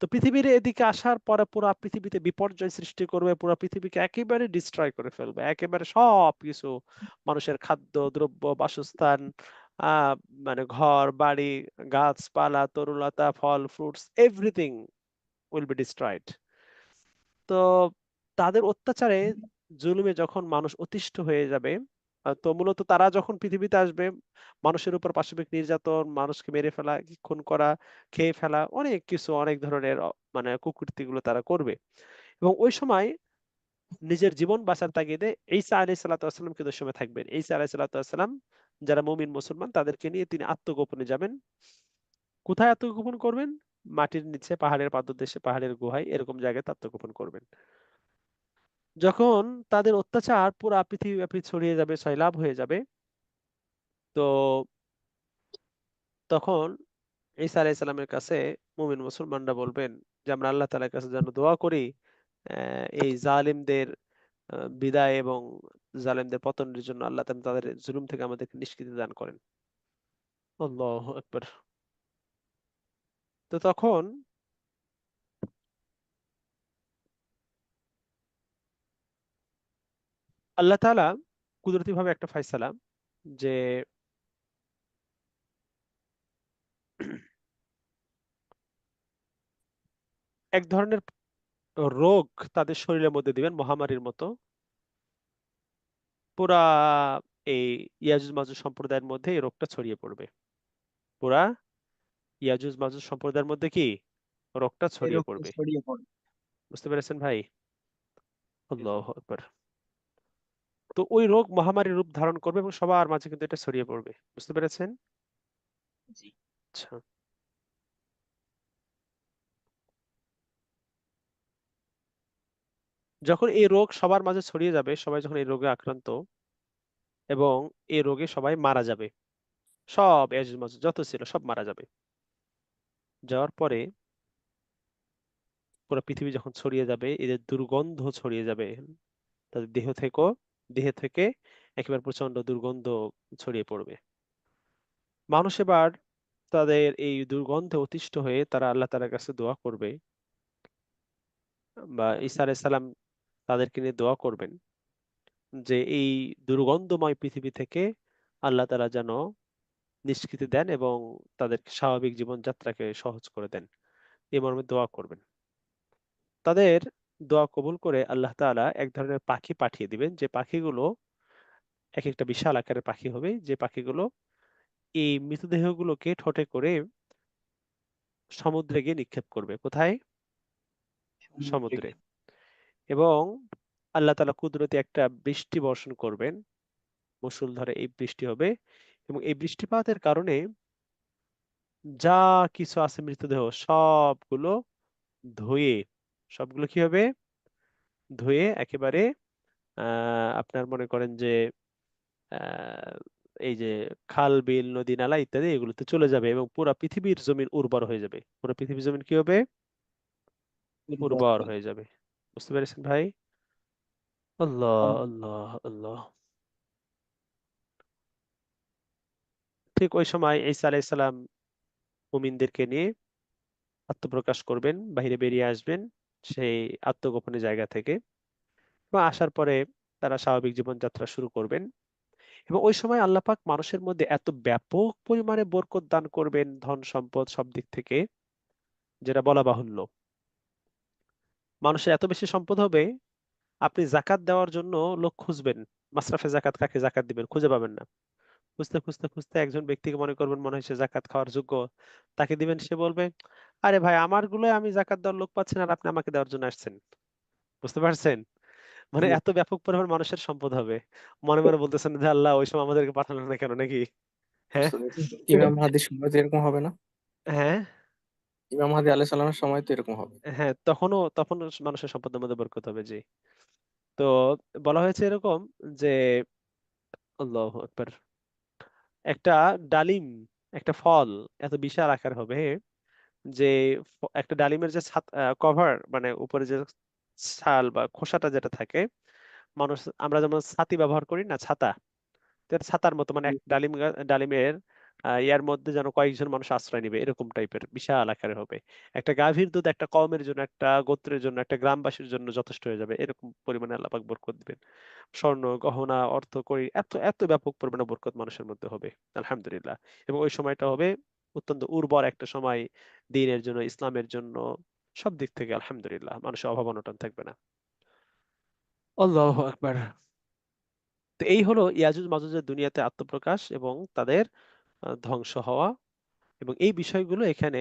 তো পৃথিবীর এদিকে আসার পরে পুরা পৃথিবীতে বিপর্যয় সৃষ্টি করবে, পুরা পৃথিবীকে একেবারে ডিস্ট্রয় করে ফেলবে, একেবারে সব কিছু, মানুষের খাদ্য দ্রব্য, বাসস্থান, আহ মানে ঘর বাড়ি, গাছপালা, তরুলতা, ফল, fruits, everything will be destroyed. তো তাদের অত্যাচারে, জুলুমে যখন মানুষ অতিষ্ঠ হয়ে যাবে, তো মূলত তারা যখন পৃথিবীতে আসবে, মানুষের উপর পাশবিক নির্যাতন, মানুষকে মেরে ফেলা, খুন করা, খেয়ে ফেলা, অনেক কিছু, অনেক ধরনের মানে কুকীর্তিগুলো তারা করবে। এবং ওই সময় নিজের জীবন বাঁচার তাগিদে ঈসা আলাইহিস সালাতু ওয়াস সালাম কিন্তু ওই সময় থাকবেন। ঈসা আলাইহিস সালাতু ওয়াস সালাম যারা মুমিন মুসলমান তাদেরকে নিয়ে তিনি আত্মগোপনে যাবেন। কোথায় আত্মগোপন করবেন? মাটির নিচে, পাহাড়ের পাদদেশে, পাহাড়ের গুহায়, এরকম জায়গায় আত্মগোপন করবেন। যখন তাদের অত্যাচার পুরা পৃথিবীব্যাপী ছড়িয়ে যাবে, সয়লাব হয়ে যাবে, তো তখন ঈসা আলাইহিস সালামের কাছে মুমিন মুসলমানরা বলবেন যে আমরা আল্লাহ তাআলার কাছে যেন দোয়া করি এই জালিমদের বিদায় এবং জালিমদের পতনের জন্য আল্লাহ তাআলা তাদের জুলুম থেকে আমাদেরকে নিষ্কৃতি দান করেন। আল্লাহু আকবার। তো তখন আল্লাহ তাআলা কুদরতি ভাবে একটা ফায়সালা যে এক ধরনের রোগ তাদের শরীরের মধ্যে দিবেন মহামারীর মতো, পুরা এই ইয়াজুজ মাজুজ সম্প্রদায়ের মধ্যে এই রোগটা ছড়িয়ে পড়বে। পুরা ইয়াজুজ মাজুজ সম্প্রদায়ের মধ্যে কি রোগটা এই ছড়িয়ে রোগটা পড়বে। ছড়িয়ে পড়ে। বুঝতে পেরেছেন ভাই? আল্লাহু আকবার। তো ওই রোগ মহামারীর রূপ ধারণ করবে এবং সবার মাঝে কিন্তু এটা ছড়িয়ে পড়বে। বুঝতে পেরেছেন? জি। আচ্ছা, যখন এই রোগ সবার মাঝে ছড়িয়ে যাবে, সবাই যখন এই রোগে আক্রান্ত এবং এই রোগে সবাই মারা যাবে, সব ইয়াজুজ মাজুজ যত ছিল সব মারা যাবে। যাওয়ার পরে পুরো পৃথিবী যখন ছড়িয়ে যাবে, এদের দুর্গন্ধ ছড়িয়ে যাবে, তাদের দেহ থেকে একেবারে প্রচন্ড দুর্গন্ধ ছড়িয়ে পড়বে। মানুষ এবার তাদের এই দুর্গন্ধে অতিষ্ঠ হয়ে তারা আল্লাহ তাআলার কাছে দোয়া করবে, বা ঈসা আলাইহিস সালাম তাদেরকে নিয়ে দোয়া করবেন যে এই দুর্গন্ধময় পৃথিবী থেকে আল্লাহ তাআলা যেন নিষ্কৃতি দেন এবং তাদের স্বাভাবিক জীবনযাত্রাকে সহজ করে দেন, এই মর্মে দোয়া করবেন। তাদের দোয়া কবুল করে আল্লাহ তাআলা এক ধরনের পাখি পাঠিয়ে দিবেন, যে পাখিগুলো এক একটা বিশাল আকারের পাখি হবে, যে পাখিগুলো এই মৃতদেহগুলোকে ঠোঁটে করে সমুদ্রে গিয়ে নিক্ষেপ করবে। কোথায়? সমুদ্রে। এবং আল্লাহ তাআলা কুদরতি একটা বৃষ্টি বর্ষণ করবেন, মুষলধারে এই বৃষ্টি হবে, এবং এই বৃষ্টিপাতের কারণে যা কিছু আছে মৃতদেহ সবগুলো ধুয়ে, সবগুলো কি হবে? ধুয়ে একেবারে আপনার মনে করেন যে আহ এই যে খাল বিল নদী নালা ইত্যাদি এগুলোতে চলে যাবে এবং পুরা পৃথিবীর জমিন উর্বর হয়ে যাবে। পুরো পৃথিবীর জমিন কি হবে? উর্বর হয়ে যাবে। বুঝতে পেরেছেন ভাই? আল্লাহ আল্লাহ আল্লাহ। ঠিক ওই সময় ঈসা আলাইহিস সালাম মুমিনদেরকে নিয়ে আত্মপ্রকাশ করবেন, বাইরে বেরিয়ে আসবেন সেই আত্মগোপনের জায়গা থেকে, এবং আসার পরে তারা স্বাভাবিক জীবনযাত্রা শুরু করবেন। এবং ওই সময় আল্লাহ পাক মানুষের মধ্যে এত ব্যাপক পরিমাণে বরকত দান করবেন, ধন সম্পদ সব দিক থেকে, যেটা বলা বাহুল্য। মানুষের এত বেশি সম্পদ হবে, আপনি জাকাত দেওয়ার জন্য লোক খুঁজবেন, মাসরাফে জাকাত কাকে জাকাত দিবেন খুঁজে পাবেন না। খুঁজতে খুঁজতে খুঁজতে একজন ব্যক্তিকে মনে করবেন মনে হয় সে জাকাত খাওয়ার যোগ্য, তাকে দিবেন, সে বলবে আরে ভাই আমার গুলোয় আমি জাকাত দেওয়ার লোক পাচ্ছি না, আর আপনি আমাকে দেওয়ার জন্য আসছেন। বুঝতে পারছেন? মানে এত ব্যাপক পরিমাণ মানুষের সম্পদ হবে, মনে মনে বলতেছেন যে আল্লাহ ওই সময় আমাদেরকে পাঠালেন না কেন, নাকি? হ্যাঁ ইমাম মাহাদির সময় তো এরকম হবে না? হ্যাঁ ইমাম মাহাদি আলাইহিস সালামের সময় তো এরকম হবে। হ্যাঁ, তখন মানুষের সম্পদের মধ্যে বরকত হবে, জি। তো বলা হয়েছে এরকম যে আল্লাহু আকবার, একটা ডালিম, একটা ফল এত বিশাল আকার হবে যে একটা ডালিমের যে কভার, মানে উপরে যে ছাল বা খোসাটা যেটা থাকে, মানুষ আমরা যেমন ছাতি ব্যবহার করি না, ছাতা, তো এর ছাতার মতো, মানে এক ডালিমের ইয়ার মধ্যে যেন কয়েকজন মানুষ আশ্রয় নেবে, এরকম টাইপের বিশাল আকারে হবে। একটা গাভীর দুধ একটা কওমের জন্য, একটা গোত্রের জন্য, একটা গ্রামবাসীর জন্য যথেষ্ট হয়ে যাবে, এরকম পরিমাণে আল্লাহ পাক বরকত দিবেন। স্বর্ণ গহনা অর্থ করি এত এত ব্যাপক পরিমাণে বরকত মানুষের মধ্যে হবে, আলহামদুলিল্লাহ। এবং ওই সময়টা হবে অত্যন্ত উর্বর একটা সময়, দ্বীনের জন্য, ইসলামের জন্য, সব দিক থেকে আলহামদুলিল্লাহ, মানুষের অভাব অনটন থাকবে না। আল্লাহু আকবার। তো এই হলো ইয়াজুজ মাজুজের দুনিয়াতে আত্মপ্রকাশ এবং তাদের ধ্বংস হওয়া, এবং এই বিষয়গুলো এখানে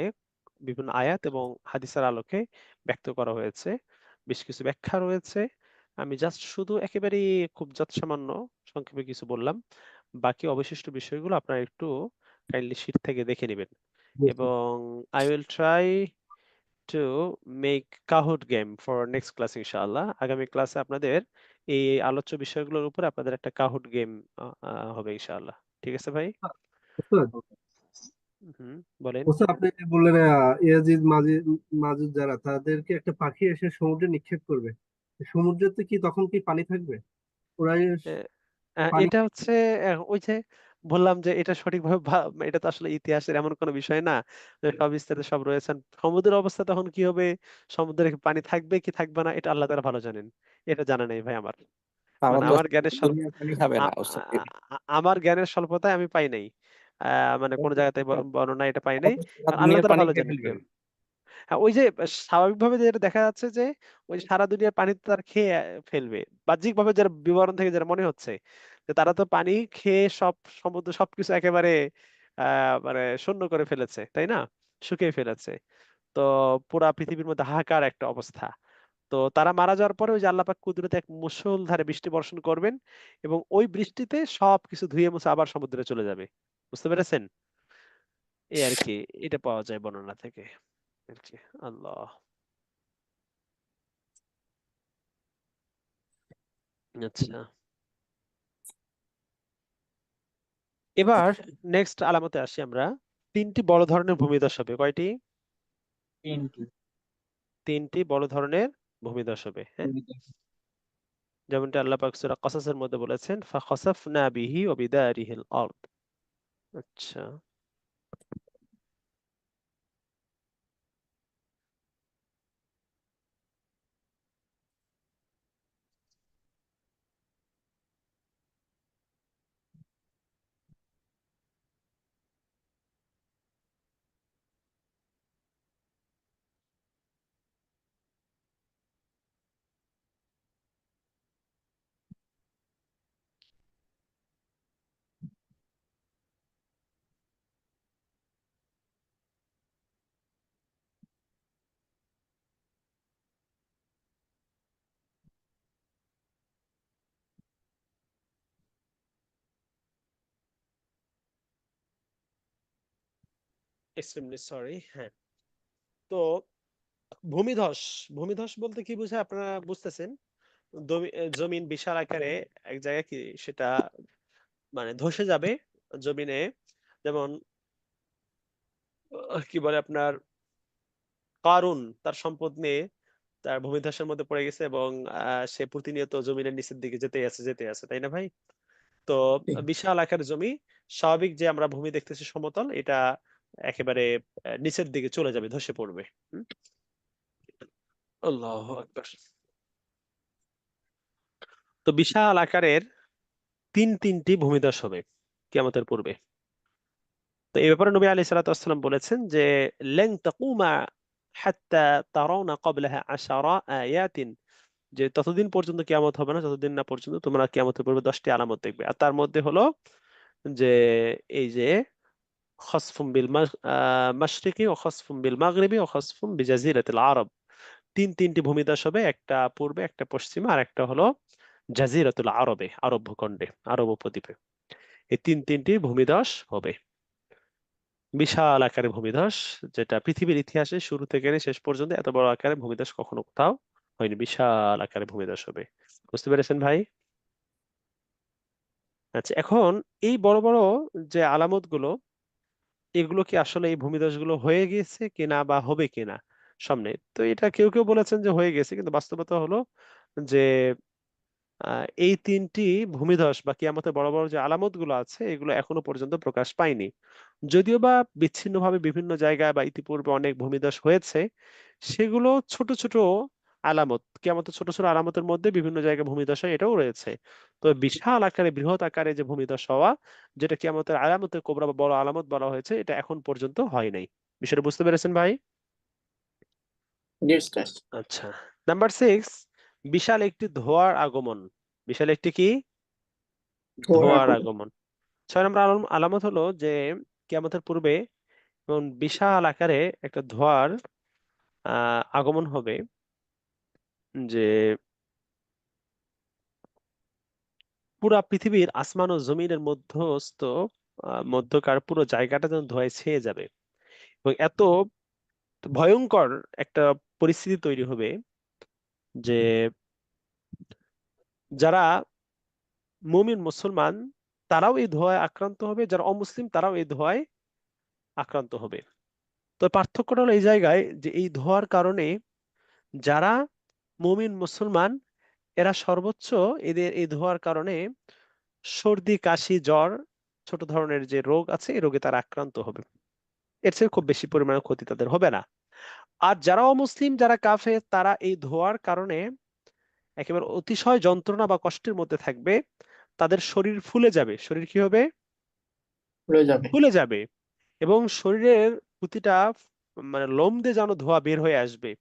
বিভিন্ন আয়াত এবং হাদিসের আলোকে ব্যক্ত করা হয়েছে। বেশ কিছু ব্যাখ্যা রয়েছে, আমি জাস্ট শুধু একেবারে খুব যৎসামান্য সংক্ষেপে কিছু বললাম, বাকি অবশিষ্ট বিষয়গুলো আপনারা একটু কাইন্ডলি শীট থেকে দেখে নেবেন। এবং I will try to make Kahoot game for next class ইনশাআল্লাহ। আগামী ক্লাসে আপনাদের এই আলোচ্য বিষয়গুলোর উপর আপনাদের একটা কাহুট গেম হবে ইনশাআল্লাহ। ঠিক আছে ভাই? ওস্তাদ, হুম, বলেন। ওস্তাদ আপনি যে বললেন ইয়াজিদ মাজিদ মাজুদ যারা তাদেরকে একটা পাখি এসে সমুদ্রে নিক্ষেপ করবে, সমুদ্রেতে কি তখন কি পানি থাকবে? ওরা পানি এটা হচ্ছে ওই যে বললাম যে এটা সঠিকভাবে এটা তো আসলে ইতিহাসের এমন কোনো বিষয় না যে সব স্তরে সব রয়েছেন। সমুদ্রের অবস্থা তখন কি হবে, সমুদ্রে পানি থাকবে কি থাকবে না, এটা আল্লাহ তাআলা ভালো জানেন। এটা জানা নেই ভাই আমার। মানে তাহলে আমার জ্ঞানের দুনিয়ার পানি খাবে না আ- ওস্তাদ। আমার জ্ঞানের স্বল্পতায় আমি পাই নাই। মানে কোন জায়গাতে বর্ণনা এটা পাই নাই। তাহলে সারা কারণ আল্লাহ দুনিয়ার তাআলা পানি ভালো খেয়ে জানেন কি ফেলবে। হবে। হ্যাঁ, ওই যে স্বাভাবিকভাবে যেটা দেখা যাচ্ছে যে ওই সারা দুনিয়ার পানি তো তারা খেয়ে ফেলবে। বাহ্যিক ভাবে যারা বিবরণ থেকে যারা মনে হচ্ছে যে তারা তো পানি খেয়ে সব সমুদ্র সবকিছু একেবারে মানে শূন্য করে ফেলেছে, তাই না? শুকিয়ে ফেলেছে। তো পুরা পৃথিবীর মধ্যে হাহাকার একটা অবস্থা। তো তারা মারা যাওয়ার পরে ওই যে আল্লাহ পাক কুদরতে এক মুষলধারে বৃষ্টি বর্ষণ করবেন এবং ওই বৃষ্টিতে সবকিছু ধুয়ে মুছে আবার সমুদ্রে চলে যাবে। বুঝতে পেরেছেন? এই আর কি, এটা পাওয়া যায় বর্ণনা থেকে আর কি। আল্লাহ। আচ্ছা, এবার নেক্সট আলামতে আসি আমরা। তিনটি বড় ধরনের ভূমিধস হবে। কয়টি? তিনটি। তিনটি বড় ধরনের ভূমিধস হবে, হ্যাঁ। যেমনটা আল্লাহ পাক সূরা কসাসের মধ্যে বলেছেন, ফাখাসাফনা বিহি ওয়া বিদারিহিল আরদ। আচ্ছা, এক্সট্রিমলি সরি। হ্যাঁ, তো ভূমিধস, ভূমিধস বলতে কি বোঝায় আপনারা বুঝতেছেন? জমিন বিশাল আকারে এক জায়গায় কি সেটা মানে ধসে যাবে জমিনে। যেমন কি বলে আপনার কারুন তার সম্পদ নিয়ে তার ভূমিধসের মধ্যে পড়ে গেছে এবং সে প্রতিনিয়ত জমিনের নিচের দিকে যেতে আছে, তাই না ভাই? তো বিশাল আকার জমি, স্বাভাবিক যে আমরা ভূমি দেখতেছি সমতল, এটা একেবারে নিচের দিকে চলে যাবে, ধসে পড়বে। হুম? আল্লাহু আকবার। তো বিশাল আকারের তিনটি ভূমিধস হবে কিয়ামতের পূর্বে। তো এই ব্যাপারে নবী আলাইহিস সালাতু ওয়াসসালাম বলেছেন যে লেন তাকুমা হাত্তা তারাউনা ক্বাবলাহা আশারা আয়াতিন, যে ততদিন পর্যন্ত কিয়ামত হবে না যতদিন না পর্যন্ত তোমরা কিয়ামতের পূর্বে 10টি আলামত দেখবে। আর তার মধ্যে হলো যে এই যে খসফুম বিল মাশরিকি ও খসফুম বিল মাগরিবি ও খসফুম বিজাজিরাতিল আরব। তিনটি ভূমিধস হবে, একটা পূর্বে, একটা পশ্চিমে, আর একটা হলো জাজিরাতুল আরবে, আরব ভূখণ্ডে, আরব উপদ্বীপে। এই তিনটি ভূমিধস হবে, বিশাল আকারের ভূমিধস, যেটা পৃথিবীর ইতিহাসে শুরু থেকে নিয়ে শেষ পর্যন্ত এত বড় আকারের ভূমিধস কখনো কোথাও হয়নি। বিশাল আকারের ভূমিধস হবে। বুঝতে পেরেছেন ভাই? আচ্ছা, এখন এই বড় বড় যে আলামত গুলো, এগুলো কি আসলে এই ভূমিধস গুলো হয়ে গেছে কিনা বা হবে কিনা সামনে? তো এটা কেউ কেউ বলেছেন যে হয়ে গেছে, কিন্তু বাস্তবতা হলো যে এই তিনটি ভূমিধস বা কিয়ামতের বড় বড় যে আলামত গুলো আছে এগুলো এখনো পর্যন্ত প্রকাশ পায়নি। যদিও বা বিচ্ছিন্নভাবে বিভিন্ন জায়গায় বা ইতিপূর্বে অনেক ভূমিধস হয়েছে, সেগুলো ছোট ছোট আলামত, কিয়ামতের ছোট ছোট আলামতের মধ্যে বিভিন্ন জায়গায় ভূমিধস হয়, এটাও রয়েছে। তো বিশাল আকারে বৃহৎ আকারে যে ভূমিধস হওয়া, যেটা কিয়ামতের আলামতের কোবরা বা বড় আলামত বলা হয়েছে, এটা এখন পর্যন্ত হয় নাই। বিষয়টা বুঝতে পেরেছেন ভাই? জি উস্তাদ। আচ্ছা, নাম্বার 6, বিশাল একটি ধোঁয়ার আগমন। বিশাল একটি কি? ধোয়ার ধোঁয়ার আগমন। আগমন। 6 নম্বর আলামত হলো যে কিয়ামতের পূর্বে যেমন বিশাল আকারে একটা ধোঁয়ার আগমন হবে, যে পুরা পৃথিবীর আসমান ও জমিনের মধ্যকার পুরো জায়গাটা যেন ধোঁয়ায় ছেয়ে যাবে, এবং এত ভয়ঙ্কর একটা পরিস্থিতি তৈরি হবে যে যারা মুমিন মুসলমান তারাও এই ধোঁয়ায় আক্রান্ত হবে, যারা অমুসলিম তারাও এই ধোঁয়ায় আক্রান্ত হবে। তো পার্থক্যটা হলো এই জায়গায় যে এই ধোঁয়ার কারণে যারা মুমিন মুসলমান এরা সর্বোচ্চ এদের এই ধোঁয়ার কারণে সর্দি কাশি জ্বর ছোট ধরনের যে রোগ আছে এই রোগে তারা আক্রান্ত হবে, এর চেয়ে খুব বেশি পরিমাণে ক্ষতি তাদের হবে না। আর যারা অমুসলিম যারা কাফের তারা এই ধোঁয়ার কারণে একেবারে অতিশয় যন্ত্রণা বা কষ্টের মধ্যে থাকবে, তাদের শরীর ফুলে যাবে। শরীর কি হবে? খুলে যাবে। ফুলে যাবে, এবং শরীরের প্রতিটা মানে লোম দিয়ে যেন ধোঁয়া বের হয়ে আসবে,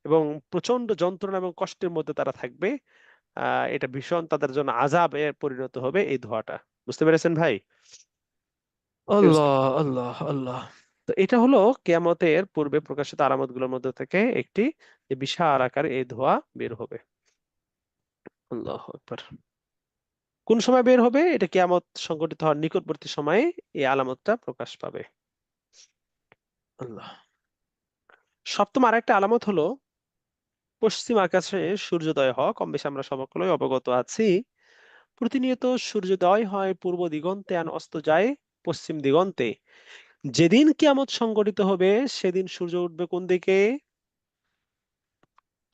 এবং প্রচন্ড যন্ত্রণা এবং কষ্টের মধ্যে তারা থাকবে। এটা ভীষণ তাদের জন্য আযাবে পরিণত হবে এই ধোঁয়াটা। বুঝতে পেরেছেন ভাই? Yes, আল্লাহ আল্লাহ আল্লাহ। তো এটা হলো কিয়ামতের পূর্বে প্রকাশিত আলামতগুলোর মধ্যে থেকে একটি, যে বিশাল আকারে এই ধোঁয়া বের হবে। আল্লাহু আকবার। কোন সময় বের হবে? এটা কিয়ামত সংঘটিত হওয়ার নিকটবর্তী সময়ে এই আলামতটা প্রকাশ পাবে। আল্লাহ। সপ্তম আরেকটা আলামত হলো পশ্চিম আকাশে সূর্যোদয় হওয়া। কম বেশি আমরা সকলেই অবগত আছি, প্রতিনিয়ত সূর্যোদয় হয় পূর্ব দিগন্তে আর অস্ত যায় পশ্চিম দিগন্তে। যেদিন কিয়ামত সংঘটিত হবে সেদিন সূর্য উঠবে কোন দিকে?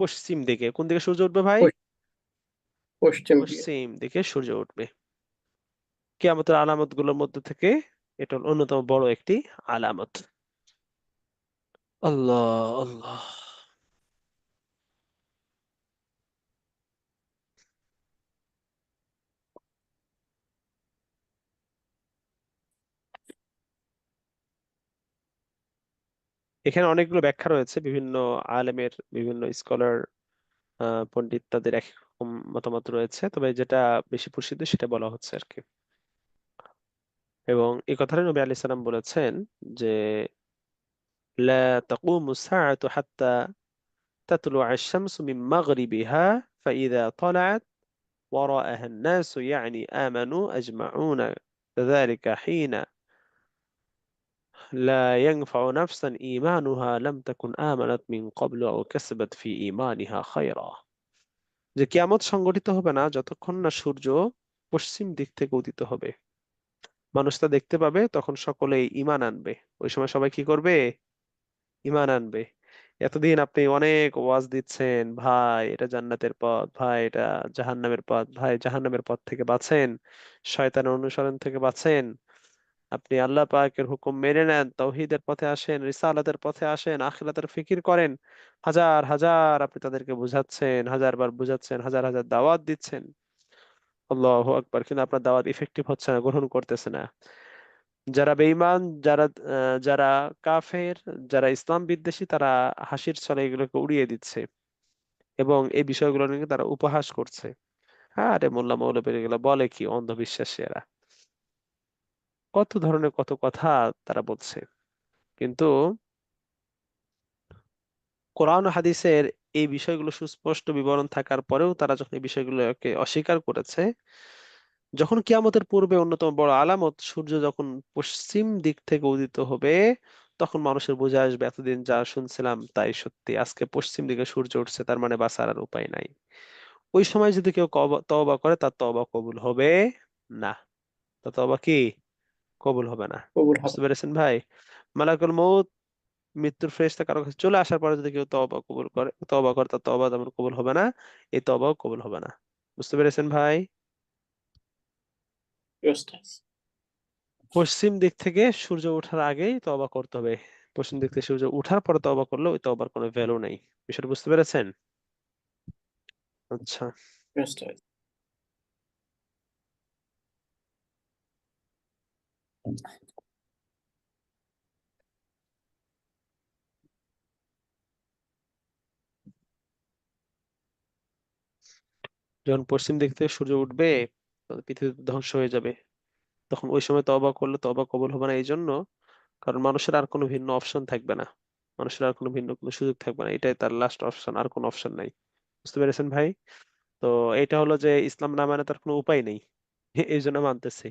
পশ্চিম দিকে। কোন দিকে সূর্য উঠবে ভাই? পশ্চিম দিকে। পশ্চিম দিকে সূর্য উঠবে। কিয়ামতের আলামত গুলোর মধ্যে থেকে এটা হলো অন্যতম বড় একটি আলামত। আল্লাহ আল্লাহ। এখানে অনেকগুলো ব্যাখ্যা রয়েছে, বিভিন্ন আলেমের বিভিন্ন স্কলার পণ্ডিত তাদের এক রকম মতামত রয়েছে, তবে যেটা বেশি প্রসিদ্ধ সেটা বলা হচ্ছে আর কি। এবং এই কথাটা নবী আলাইহিস সালাম বলেছেন যে লা তাকুমু الساعة حتى تطلع الشمس من مغربها فإذا طلعت وراءها الناس يعني آمنوا أجمعون ذلك حين لا ينفع نفسا إيمانها لم تكن آمنت من قبل أو كسبت في إيمانها خيرا। যে কিয়ামত সংঘটিত হবে না যতক্ষণ না সূর্য পশ্চিম দিক থেকে উদিত হবে। মানুষ তা দেখতে পাবে, তখন সকলেই ঈমান আনবে। ওই সময় সবাই কি করবে? ঈমান আনবে। এতদিন আপনি অনেক ওয়াজ দিচ্ছেন, ভাই এটা জান্নাতের পথ, ভাই এটা জাহান্নামের পথ, ভাই জাহান্নামের পথ থেকে বাঁচেন, শয়তানের অনুসরণ থেকে বাঁচেন, আপনি আল্লাহ পাকের হুকুম মেনে নেন, তাওহীদের পথে আসেন, রিসালাতের পথে আসেন, আখিরাতের ফিকির করেন। হাজার হাজার আপনি তাদেরকে বুঝাচ্ছেন, হাজার বার বুঝাচ্ছেন, হাজার হাজার দাওয়াত দিচ্ছেন। আল্লাহু আকবার। কিন্তু আপনার দাওয়াত ইফেক্টিভ হচ্ছে না, গ্রহণ করতেছে না। যারা বেঈমান, যারা কাফের, যারা ইসলাম বিদ্বেষী, তারা হাসির ছলে এগুলোকে উড়িয়ে দিচ্ছে এবং এই বিষয়গুলো নিয়ে তারা উপহাস করছে। হ্যাঁ, আরে মোল্লা মৌলবী এগুলো বলে কি, অন্ধবিশ্বাসী এরা, কত ধরনের কত কথা তারা বলছে। কিন্তু কোরআন ও হাদিসের এই বিষয়গুলো সুস্পষ্ট বিবরণ থাকার পরেও তারা যখন এই বিষয়গুলোকে অস্বীকার করেছে, যখন কিয়ামতের পূর্বে অন্যতম বড় আলামত সূর্য যখন পশ্চিম দিক থেকে উদিত হবে, তখন মানুষের বুঝে আসবে এতদিন যা শুনছিলাম তাই সত্যি, আজকে পশ্চিম দিকে সূর্য উঠছে, তার মানে বাঁচার আর উপায় নাই। ওই সময় যদি কেউ তওবা করে তার তওবা কবুল হবে না। তার তওবা কি কবুল হবে না। কবুল বুঝতে হবে। পেরেছেন ভাই? মালাকুল মউত মৃত্যুর ফেরেশতা কারো কাছে চলে আসার পরে যদি কেউ তওবা করে তার তওবা তেমন কবুল হবে না, এই তওবাও কবুল হবে না। বুঝতে পেরেছেন ভাই? Yes, yes. পশ্চিম দিক থেকে সূর্য ওঠার আগেই তওবা করতে হবে। পশ্চিম দিক থেকে সূর্য ওঠার পরে তওবা করলে ওই তওবার কোনো ভ্যালু নেই। বিষয়টা বুঝতে পেরেছেন? আচ্ছা। Yes, yes. যখন পশ্চিম দিক থেকে সূর্য উঠবে তখন পৃথিবী ধ্বংস হয়ে যাবে। তখন ওই সময় তওবা করলে তওবা কবুল হবে না, এই জন্য কারণ মানুষের আর কোনো ভিন্ন অপশন থাকবে না, মানুষের আর কোনো ভিন্ন কোনো সুযোগ থাকবে না, এটাই তার লাস্ট অপশন, আর কোনো অপশন নাই। বুঝতে পেরেছেন ভাই? তো এটা হলো যে ইসলাম না মানে তার কোনো উপায় নেই, এই জন্য মানতেছি।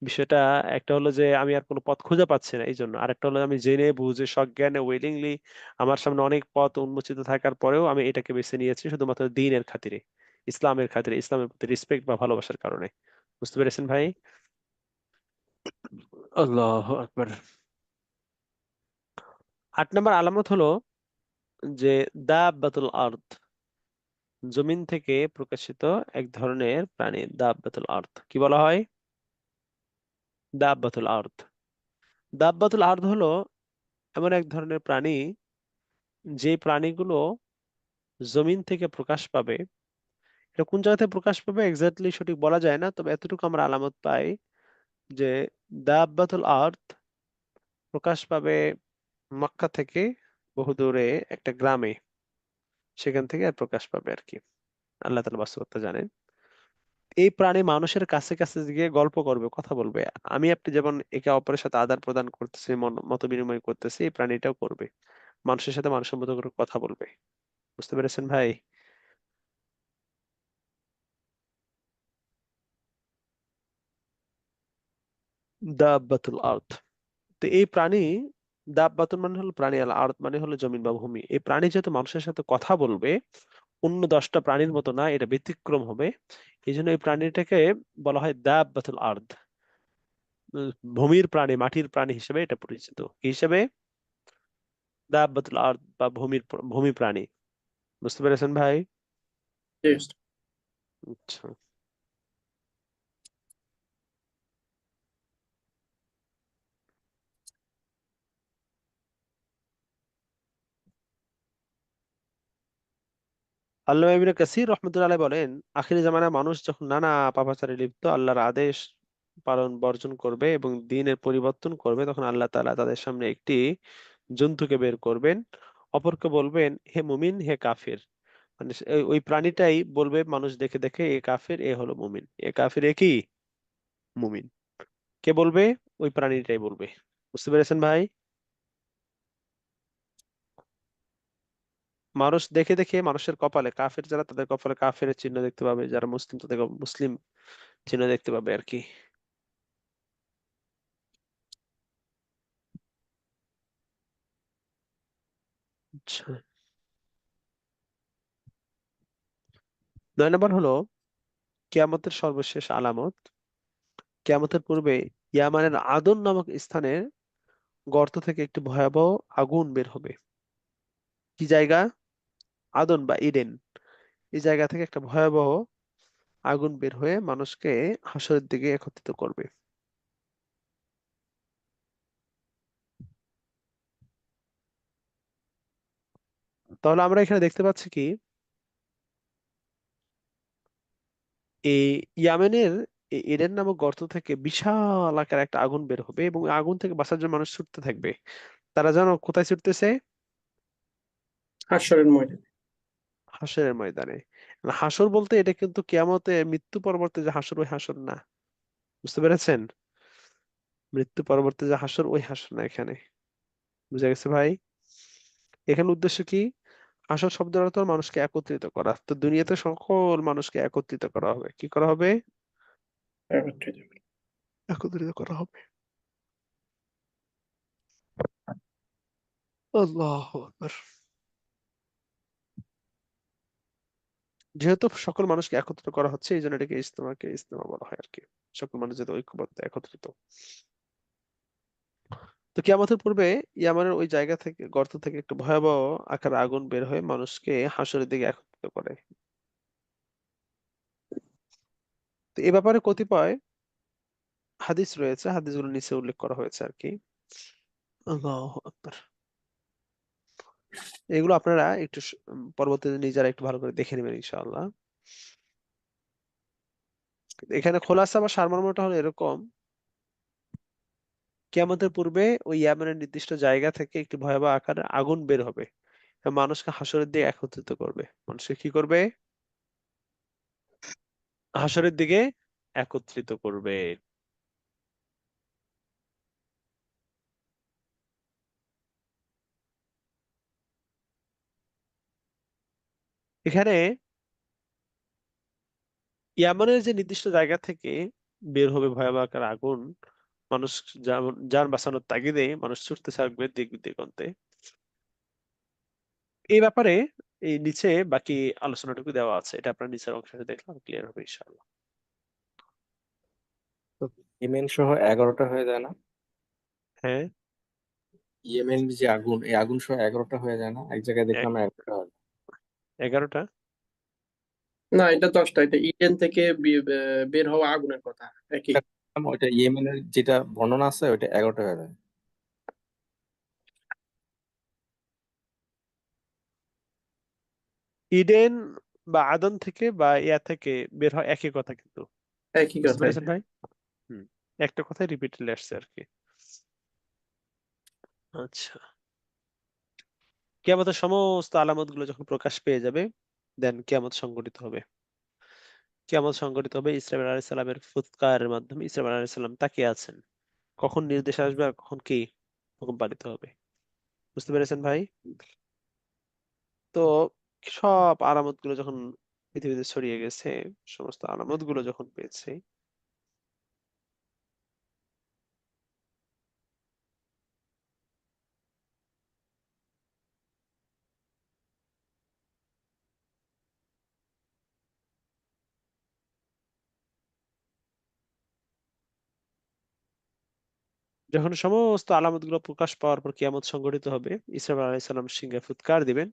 বিষয়টা একটা হলো যে আমি আর কোনো পথ খুঁজে পাচ্ছি না এই জন্য, আরেকটা হলো আমি জেনে বুঝে সজ্ঞানে উইলিংলি আমার সামনে অনেক পথ উন্মোচিত থাকার পরেও আমি এটাকে বেছে নিয়েছি শুধুমাত্র দ্বীনের খাতিরে, ইসলামের খাতিরে, ইসলামের প্রতি রেসপেক্ট বা ভালোবাসার কারণে। বুঝতে পেরেছেন ভাই? আল্লাহু আকবার। 8 নম্বর আলামত হলো যে দাব্বাতুল আরদ, জমিন থেকে প্রকাশিত এক ধরনের প্রাণী। দাব্বাতুল আরদ কি বলা হয়? দাব্বাতুল আরদ। দাব্বাতুল আরদ হলো এমন এক ধরনের প্রাণী যে প্রাণীগুলো জমিন থেকে প্রকাশ পাবে। এটা কোন জায়গা থেকে প্রকাশ পাবে এক্স্যাক্টলি সঠিক বলা যায় না, তবে এতটুকু আমরা আলামত পাই যে দাব্বাতুল আরদ প্রকাশ পাবে মক্কা থেকে বহু দূরে একটা গ্রামে, সেখান থেকে আর প্রকাশ পাবে আর কি। আল্লাহ তাআলা বাস্তবতা জানেন। এই প্রাণী মানুষের কাছে কাছে গিয়ে গল্প করবে, কথা বলবে। আমি আপনি যেমন একে অপরের সাথে আদান প্রদান করতেছি, মত বিনিময় করতেছি, এই প্রাণীটাও করবে, মানুষের সাথে মানুষের মতো করে কথা বলবে। বুঝতে পেরেছেন ভাই? দাব্বাতুল আরদ। তো এই প্রাণী, দাব্বাতুল মানে হলো প্রাণী, আল আরদ মানে হলো জমিন বা ভূমি। এই প্রাণী যেহেতু মানুষের সাথে কথা বলবে, অন্য 10টা প্রাণীর মতো না, এটা ব্যতিক্রম হবে। এই জন্য এই প্রাণীটাকে বলা হয় দাব্বাতুল আরদ। ভূমির প্রাণী, মাটির প্রাণী হিসেবে এটা পরিচিত। কি হিসেবে? দাব্বাতুল আরদ বা ভূমি প্রাণী। বুঝতে পেরেছেন ভাই? Yes. আচ্ছা। আল্লামা ইবনে কাসির রহমতুল্লাহ আলাইহি বলেন, আখিরি জামানায় মানুষ যখন নানা পাপাচারে লিপ্ত আল্লাহর আদেশ পালন বর্জন করবে এবং দ্বীনের পরিবর্তন করবে, তখন আল্লাহ তাআলা তাদের সামনে একটি জন্তুকে বের করবেন, অপরকে বলবেন হে মুমিন, হে কাফির। মানে ওই প্রাণীটাই বলবে মানুষ দেখে দেখে, এ কাফির, এ হলো মুমিন, এ কাফির, এ কি মুমিন। কে বলবে? ওই প্রাণীটাই বলবে। বুঝতে পেরেছেন ভাই? মানুষ দেখে দেখে মানুষের কপালে, কাফের যারা তাদের কপালে কাফের চিহ্ন দেখতে পাবে, যারা মুসলিম তাদের মুসলিম চিহ্ন দেখতে পাবে আর কি। আচ্ছা। 9 নম্বর হলো কিয়ামতের সর্বশেষ আলামত। কিয়ামতের পূর্বে ইয়ামানের আদন নামক স্থানের গর্ত থেকে একটি ভয়াবহ আগুন বের হবে। কি জায়গা? আদন বা ইডেন। এই জায়গা থেকে একটা ভয়াবহ আগুন বের হয়ে মানুষকে হাসরের দিকে একত্রিত করবে। তাহলে আমরা এখানে দেখতে পাচ্ছি কি, এই ইয়ামেনের এই এডেন নামক গর্ত থেকে বিশাল আকার একটা আগুন বের হবে এবং ওই আগুন থেকে বাঁচার জন্য মানুষ ছুটতে থাকবে। তারা জানো কোথায় ছুটতেছে? হাশরের ময়দানে। হাসরের ময়দানে। হাসর বলতে এটা কিন্তু কিয়ামতে মৃত্যু পরবর্তী যে হাসর, ওই হাসর না। বুঝতে পেরেছেন? মৃত্যু পরবর্তী যে হাসর, ওই হাসর না এখানে। বুঝা গেছে ভাই? এখানে উদ্দেশ্য কি? হাসর শব্দের অর্থ হলো মানুষকে একত্রিত করা। তো দুনিয়াতে সকল মানুষকে একত্রিত করা হবে। কি করা হবে? একত্রিত করে। একত্রিত করা হবে। আল্লাহু আকবার। যেহেতু সকল মানুষকে একত্রিত করা হচ্ছে, এই জন্য এটাকে ইজতেমা বলা হয় আর কি। সকল মানুষ যাতে ঐক্যবদ্ধ, একত্রিত। তো কিয়ামতের পূর্বে ইয়ামানের ওই জায়গা থেকে, গর্ত থেকে একটু ভয়াবহ আকার আগুন বের হয়ে মানুষকে হাসরের দিকে একত্রিত করে। তো এ ব্যাপারে কতিপয় হাদিস রয়েছে, হাদিসগুলো নিচে উল্লেখ করা হয়েছে আর কি। আল্লাহু আকবার। এগুলো আপনারা একটু পরবর্তীতে নিজেরা একটু ভালো করে দেখে নেবেন ইনশাআল্লাহ। এখানে খোলাসা বা সারমর্মটা হলো এরকম: কিয়ামতের পূর্বে ওই ইয়ামানের নির্দিষ্ট জায়গা থেকে একটি ভয়াবহ আকারে আগুন বের হবে এবং মানুষকে হাসরের দিকে একত্রিত করবে। মানুষকে কি করবে? হাসরের দিকে একত্রিত করবে। এখানে ইয়ামানের যে নির্দিষ্ট জায়গা থেকে বের হবে ভয়াবহ আকার আগুন, মানুষ যেমন যান বাঁচানোর তাগিদে মানুষ ছুটতে থাকবে দিক দিগন্তে। এই ব্যাপারে এই নিচে বাকি আলোচনাটুকু দেওয়া আছে, এটা আপনার নিচের অংশে দেখলাম ক্লিয়ার হবে ইনশাআল্লাহ। ইয়েমেন সহ 11টা হয়ে যায় না? হ্যাঁ, ইয়েমেন যে আগুন, এই আগুন সহ 11টা হয়ে যায় না? এক জায়গায় দেখলাম 11টা হয়। 11টা। না, এটা 10টা। এটা ইডেন থেকে বের হওয়া আগুনের কথা একই। ওইটা ইয়েমেনের যেটা বর্ণনা আছে ওইটা 11টা হয়ে যায়। ইডেন বা আদন থেকে বা ইয়া থেকে বের হয় একই কথা, কিন্তু একই বুঝতে কথাই। পেরেছেন ভাই? একটা কথাই রিপিটেডলি আসছে আর কি। আচ্ছা, কিয়ামতের সমস্ত আলামত গুলো যখন প্রকাশ পেয়ে যাবে, দেন কিয়ামত সংঘটিত হবে। কিয়ামত সংঘটিত হবে ইসরাঈল আলাইহিস সালামের ফুৎকারের মাধ্যমে। ইসরাঈল আলাইহিস সালাম তাকিয়ে আছেন, কখন নির্দেশ আসবে আর কখন কি হুকুম পালিত হবে। বুঝতে পেরেছেন ভাই? তো সব আলামত গুলো যখন পৃথিবীতে ছড়িয়ে গেছে, সমস্ত আলামত গুলো যখন পেয়েছে, যখন সমস্ত আলামত গুলো প্রকাশ পাওয়ার পর কিয়ামত সংঘটিত হবে, ইসরাঈল আলাইহিস সালাম সিংহে ফুৎকার দিবেন,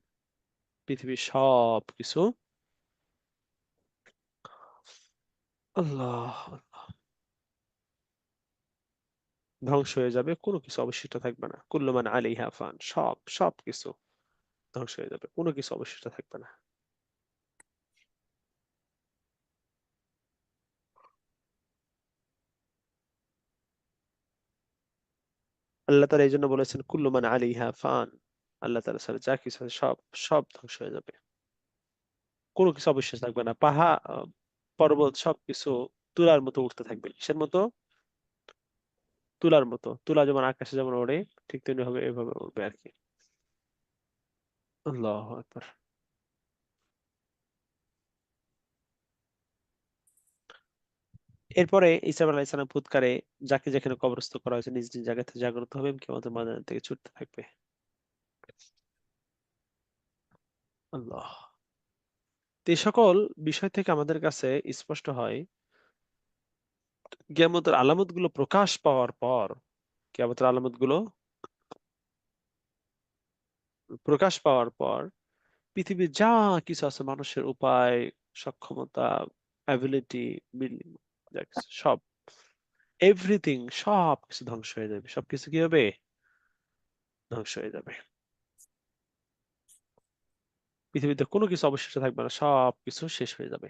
পৃথিবীর সব কিছু আল্লাহ ধ্বংস হয়ে যাবে, কোনো কিছু অবশিষ্ট থাকবে না। কুল্লু মান আলাইহা ফান, সব সব কিছু ধ্বংস হয়ে যাবে, কোনো কিছু অবশিষ্ট থাকবে না। আল্লাহ তাআলা এই জন্য বলেছেন কুল্লু মান আলাইহা ফান, আল্লাহ তাআলা ছাড়া যা কিছু আছে সব সব ধ্বংস হয়ে যাবে, কোনো কিছু অবশিষ্ট থাকবে না। পাহাড় পর্বত সবকিছু তুলার মতো উঠতে থাকবে। কিসের মতো? তুলার মতো। তুলা যেমন আকাশে যেমন ওড়ে, ঠিক তেমনি হবে, এভাবে উড়বে আর কি। আল্লাহু আকবার। এরপরে ঈসা আলাইহিস সালাম ফুৎকারে যাকে যেখানে কবরস্থ করা হয়েছে নিজ নিজ জায়গা থেকে জাগ্রত হবে এবং কিয়ামতের ময়দান থেকে ছুটতে থাকবে। আল্লাহ। তো এই সকল বিষয় থেকে আমাদের কাছে স্পষ্ট হয় কিয়ামতের আলামত গুলো প্রকাশ পাওয়ার পর, কিয়ামতের আলামত গুলো প্রকাশ পাওয়ার পর পৃথিবীর যা কিছু আছে, মানুষের উপায়, সক্ষমতা, অ্যাবিলিটি, বিল্ডিং, যা কিছু সব, এভরিথিং, সব কিছু ধ্বংস হয়ে যাবে। সবকিছু কি হবে? ধ্বংস হয়ে যাবে। পৃথিবীতে কোনো কিছু অবশিষ্ট থাকবে না, সব কিছু শেষ হয়ে যাবে।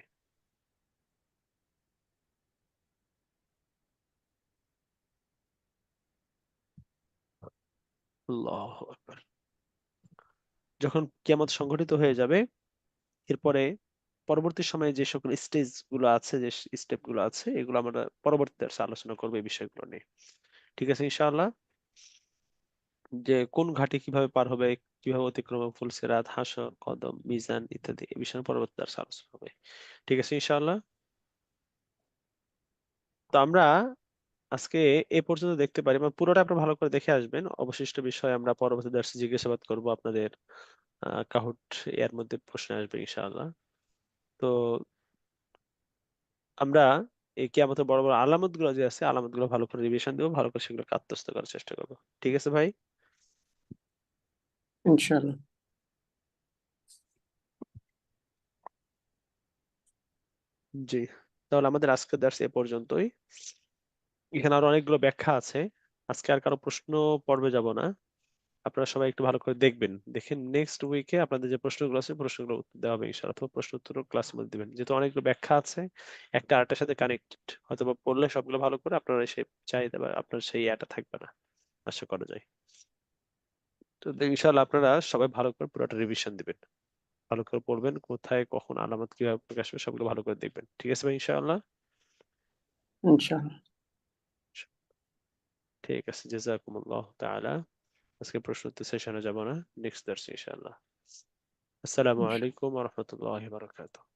আল্লাহু আকবার। যখন কিয়ামত সংঘটিত হয়ে যাবে, এরপরে পরবর্তী সময়ে যে সকল স্টেজ গুলো আছে, যে স্টেপ গুলো আছে, এগুলো আমরা পরবর্তী দর্শে আলোচনা করবো এই বিষয়গুলো নিয়ে। ঠিক আছে ইনশাআল্লাহ? যে কোন ঘাটে কিভাবে পার হবে, কিভাবে অতিক্রম হবে, ফুলসিরাত, হাসর, কদম, মিজান ইত্যাদি, এই বিষয়ে পরবর্তী দর্শে আলোচনা হবে। ঠিক আছে ইনশাআল্লাহ? তো আমরা আজকে এ পর্যন্ত দেখতে পারি, মানে পুরোটা আপনারা ভালো করে দেখে আসবেন। অবশিষ্ট বিষয় আমরা পরবর্তী দর্শে জিজ্ঞাসাবাদ করব আপনাদের। কাহুট এর মধ্যে প্রশ্ন আসবে ইনশাআল্লাহ। তো আমরা এই কিয়ামতের বড় বড় আলামত গুলো যে আছে, আলামত গুলো ভালো করে রিভিশন দেবো, ভালো করে সেগুলো আত্মস্থ করার চেষ্টা করবো। ঠিক আছে ভাই? ইনশাআল্লাহ। জি, তাহলে আমাদের আজকের দর্শ এ পর্যন্তই। এখানে আরো অনেকগুলো ব্যাখ্যা আছে, আজকে আর কারো প্রশ্ন পর্বে যাব না। আপনারা সবাই একটু ভালো করে দেখবেন, দেখেন নেক্সট উইকে আপনাদের যে প্রশ্নগুলো আছে প্রশ্নগুলো উত্তর দেওয়া হবে ইনশাআল্লাহ, অথবা প্রশ্ন উত্তর ক্লাসের মধ্যে দিবেন, যেহেতু অনেকগুলো ব্যাখ্যা আছে, একটা আরেকটার সাথে কানেক্টেড, হয়তো বা পড়লে সবগুলো ভালো করে আপনারা সেই চাহিদা বা আপনার সেই এটা থাকবে না, আশা করা যায়। তো ইনশাআল্লাহ আপনারা সবাই ভালো করে পুরোটা রিভিশন দিবেন, ভালো করে পড়বেন, কোথায় কখন আলামত কিভাবে প্রকাশ হবে সবগুলো ভালো করে দেখবেন। ঠিক আছে ভাই ইনশাআল্লাহ? ইনশাআল্লাহ। ঠিক আছে, জাযাকুমুল্লাহ তাআলা। আজকে প্রশ্ন উত্তর সেশনে যাব না, নেক্সট দর্শে ইনশাআল্লাহ। আসসালামু আলাইকুম ওয়া রাহমাতুল্লাহি ওয়া বারাকাতুহু।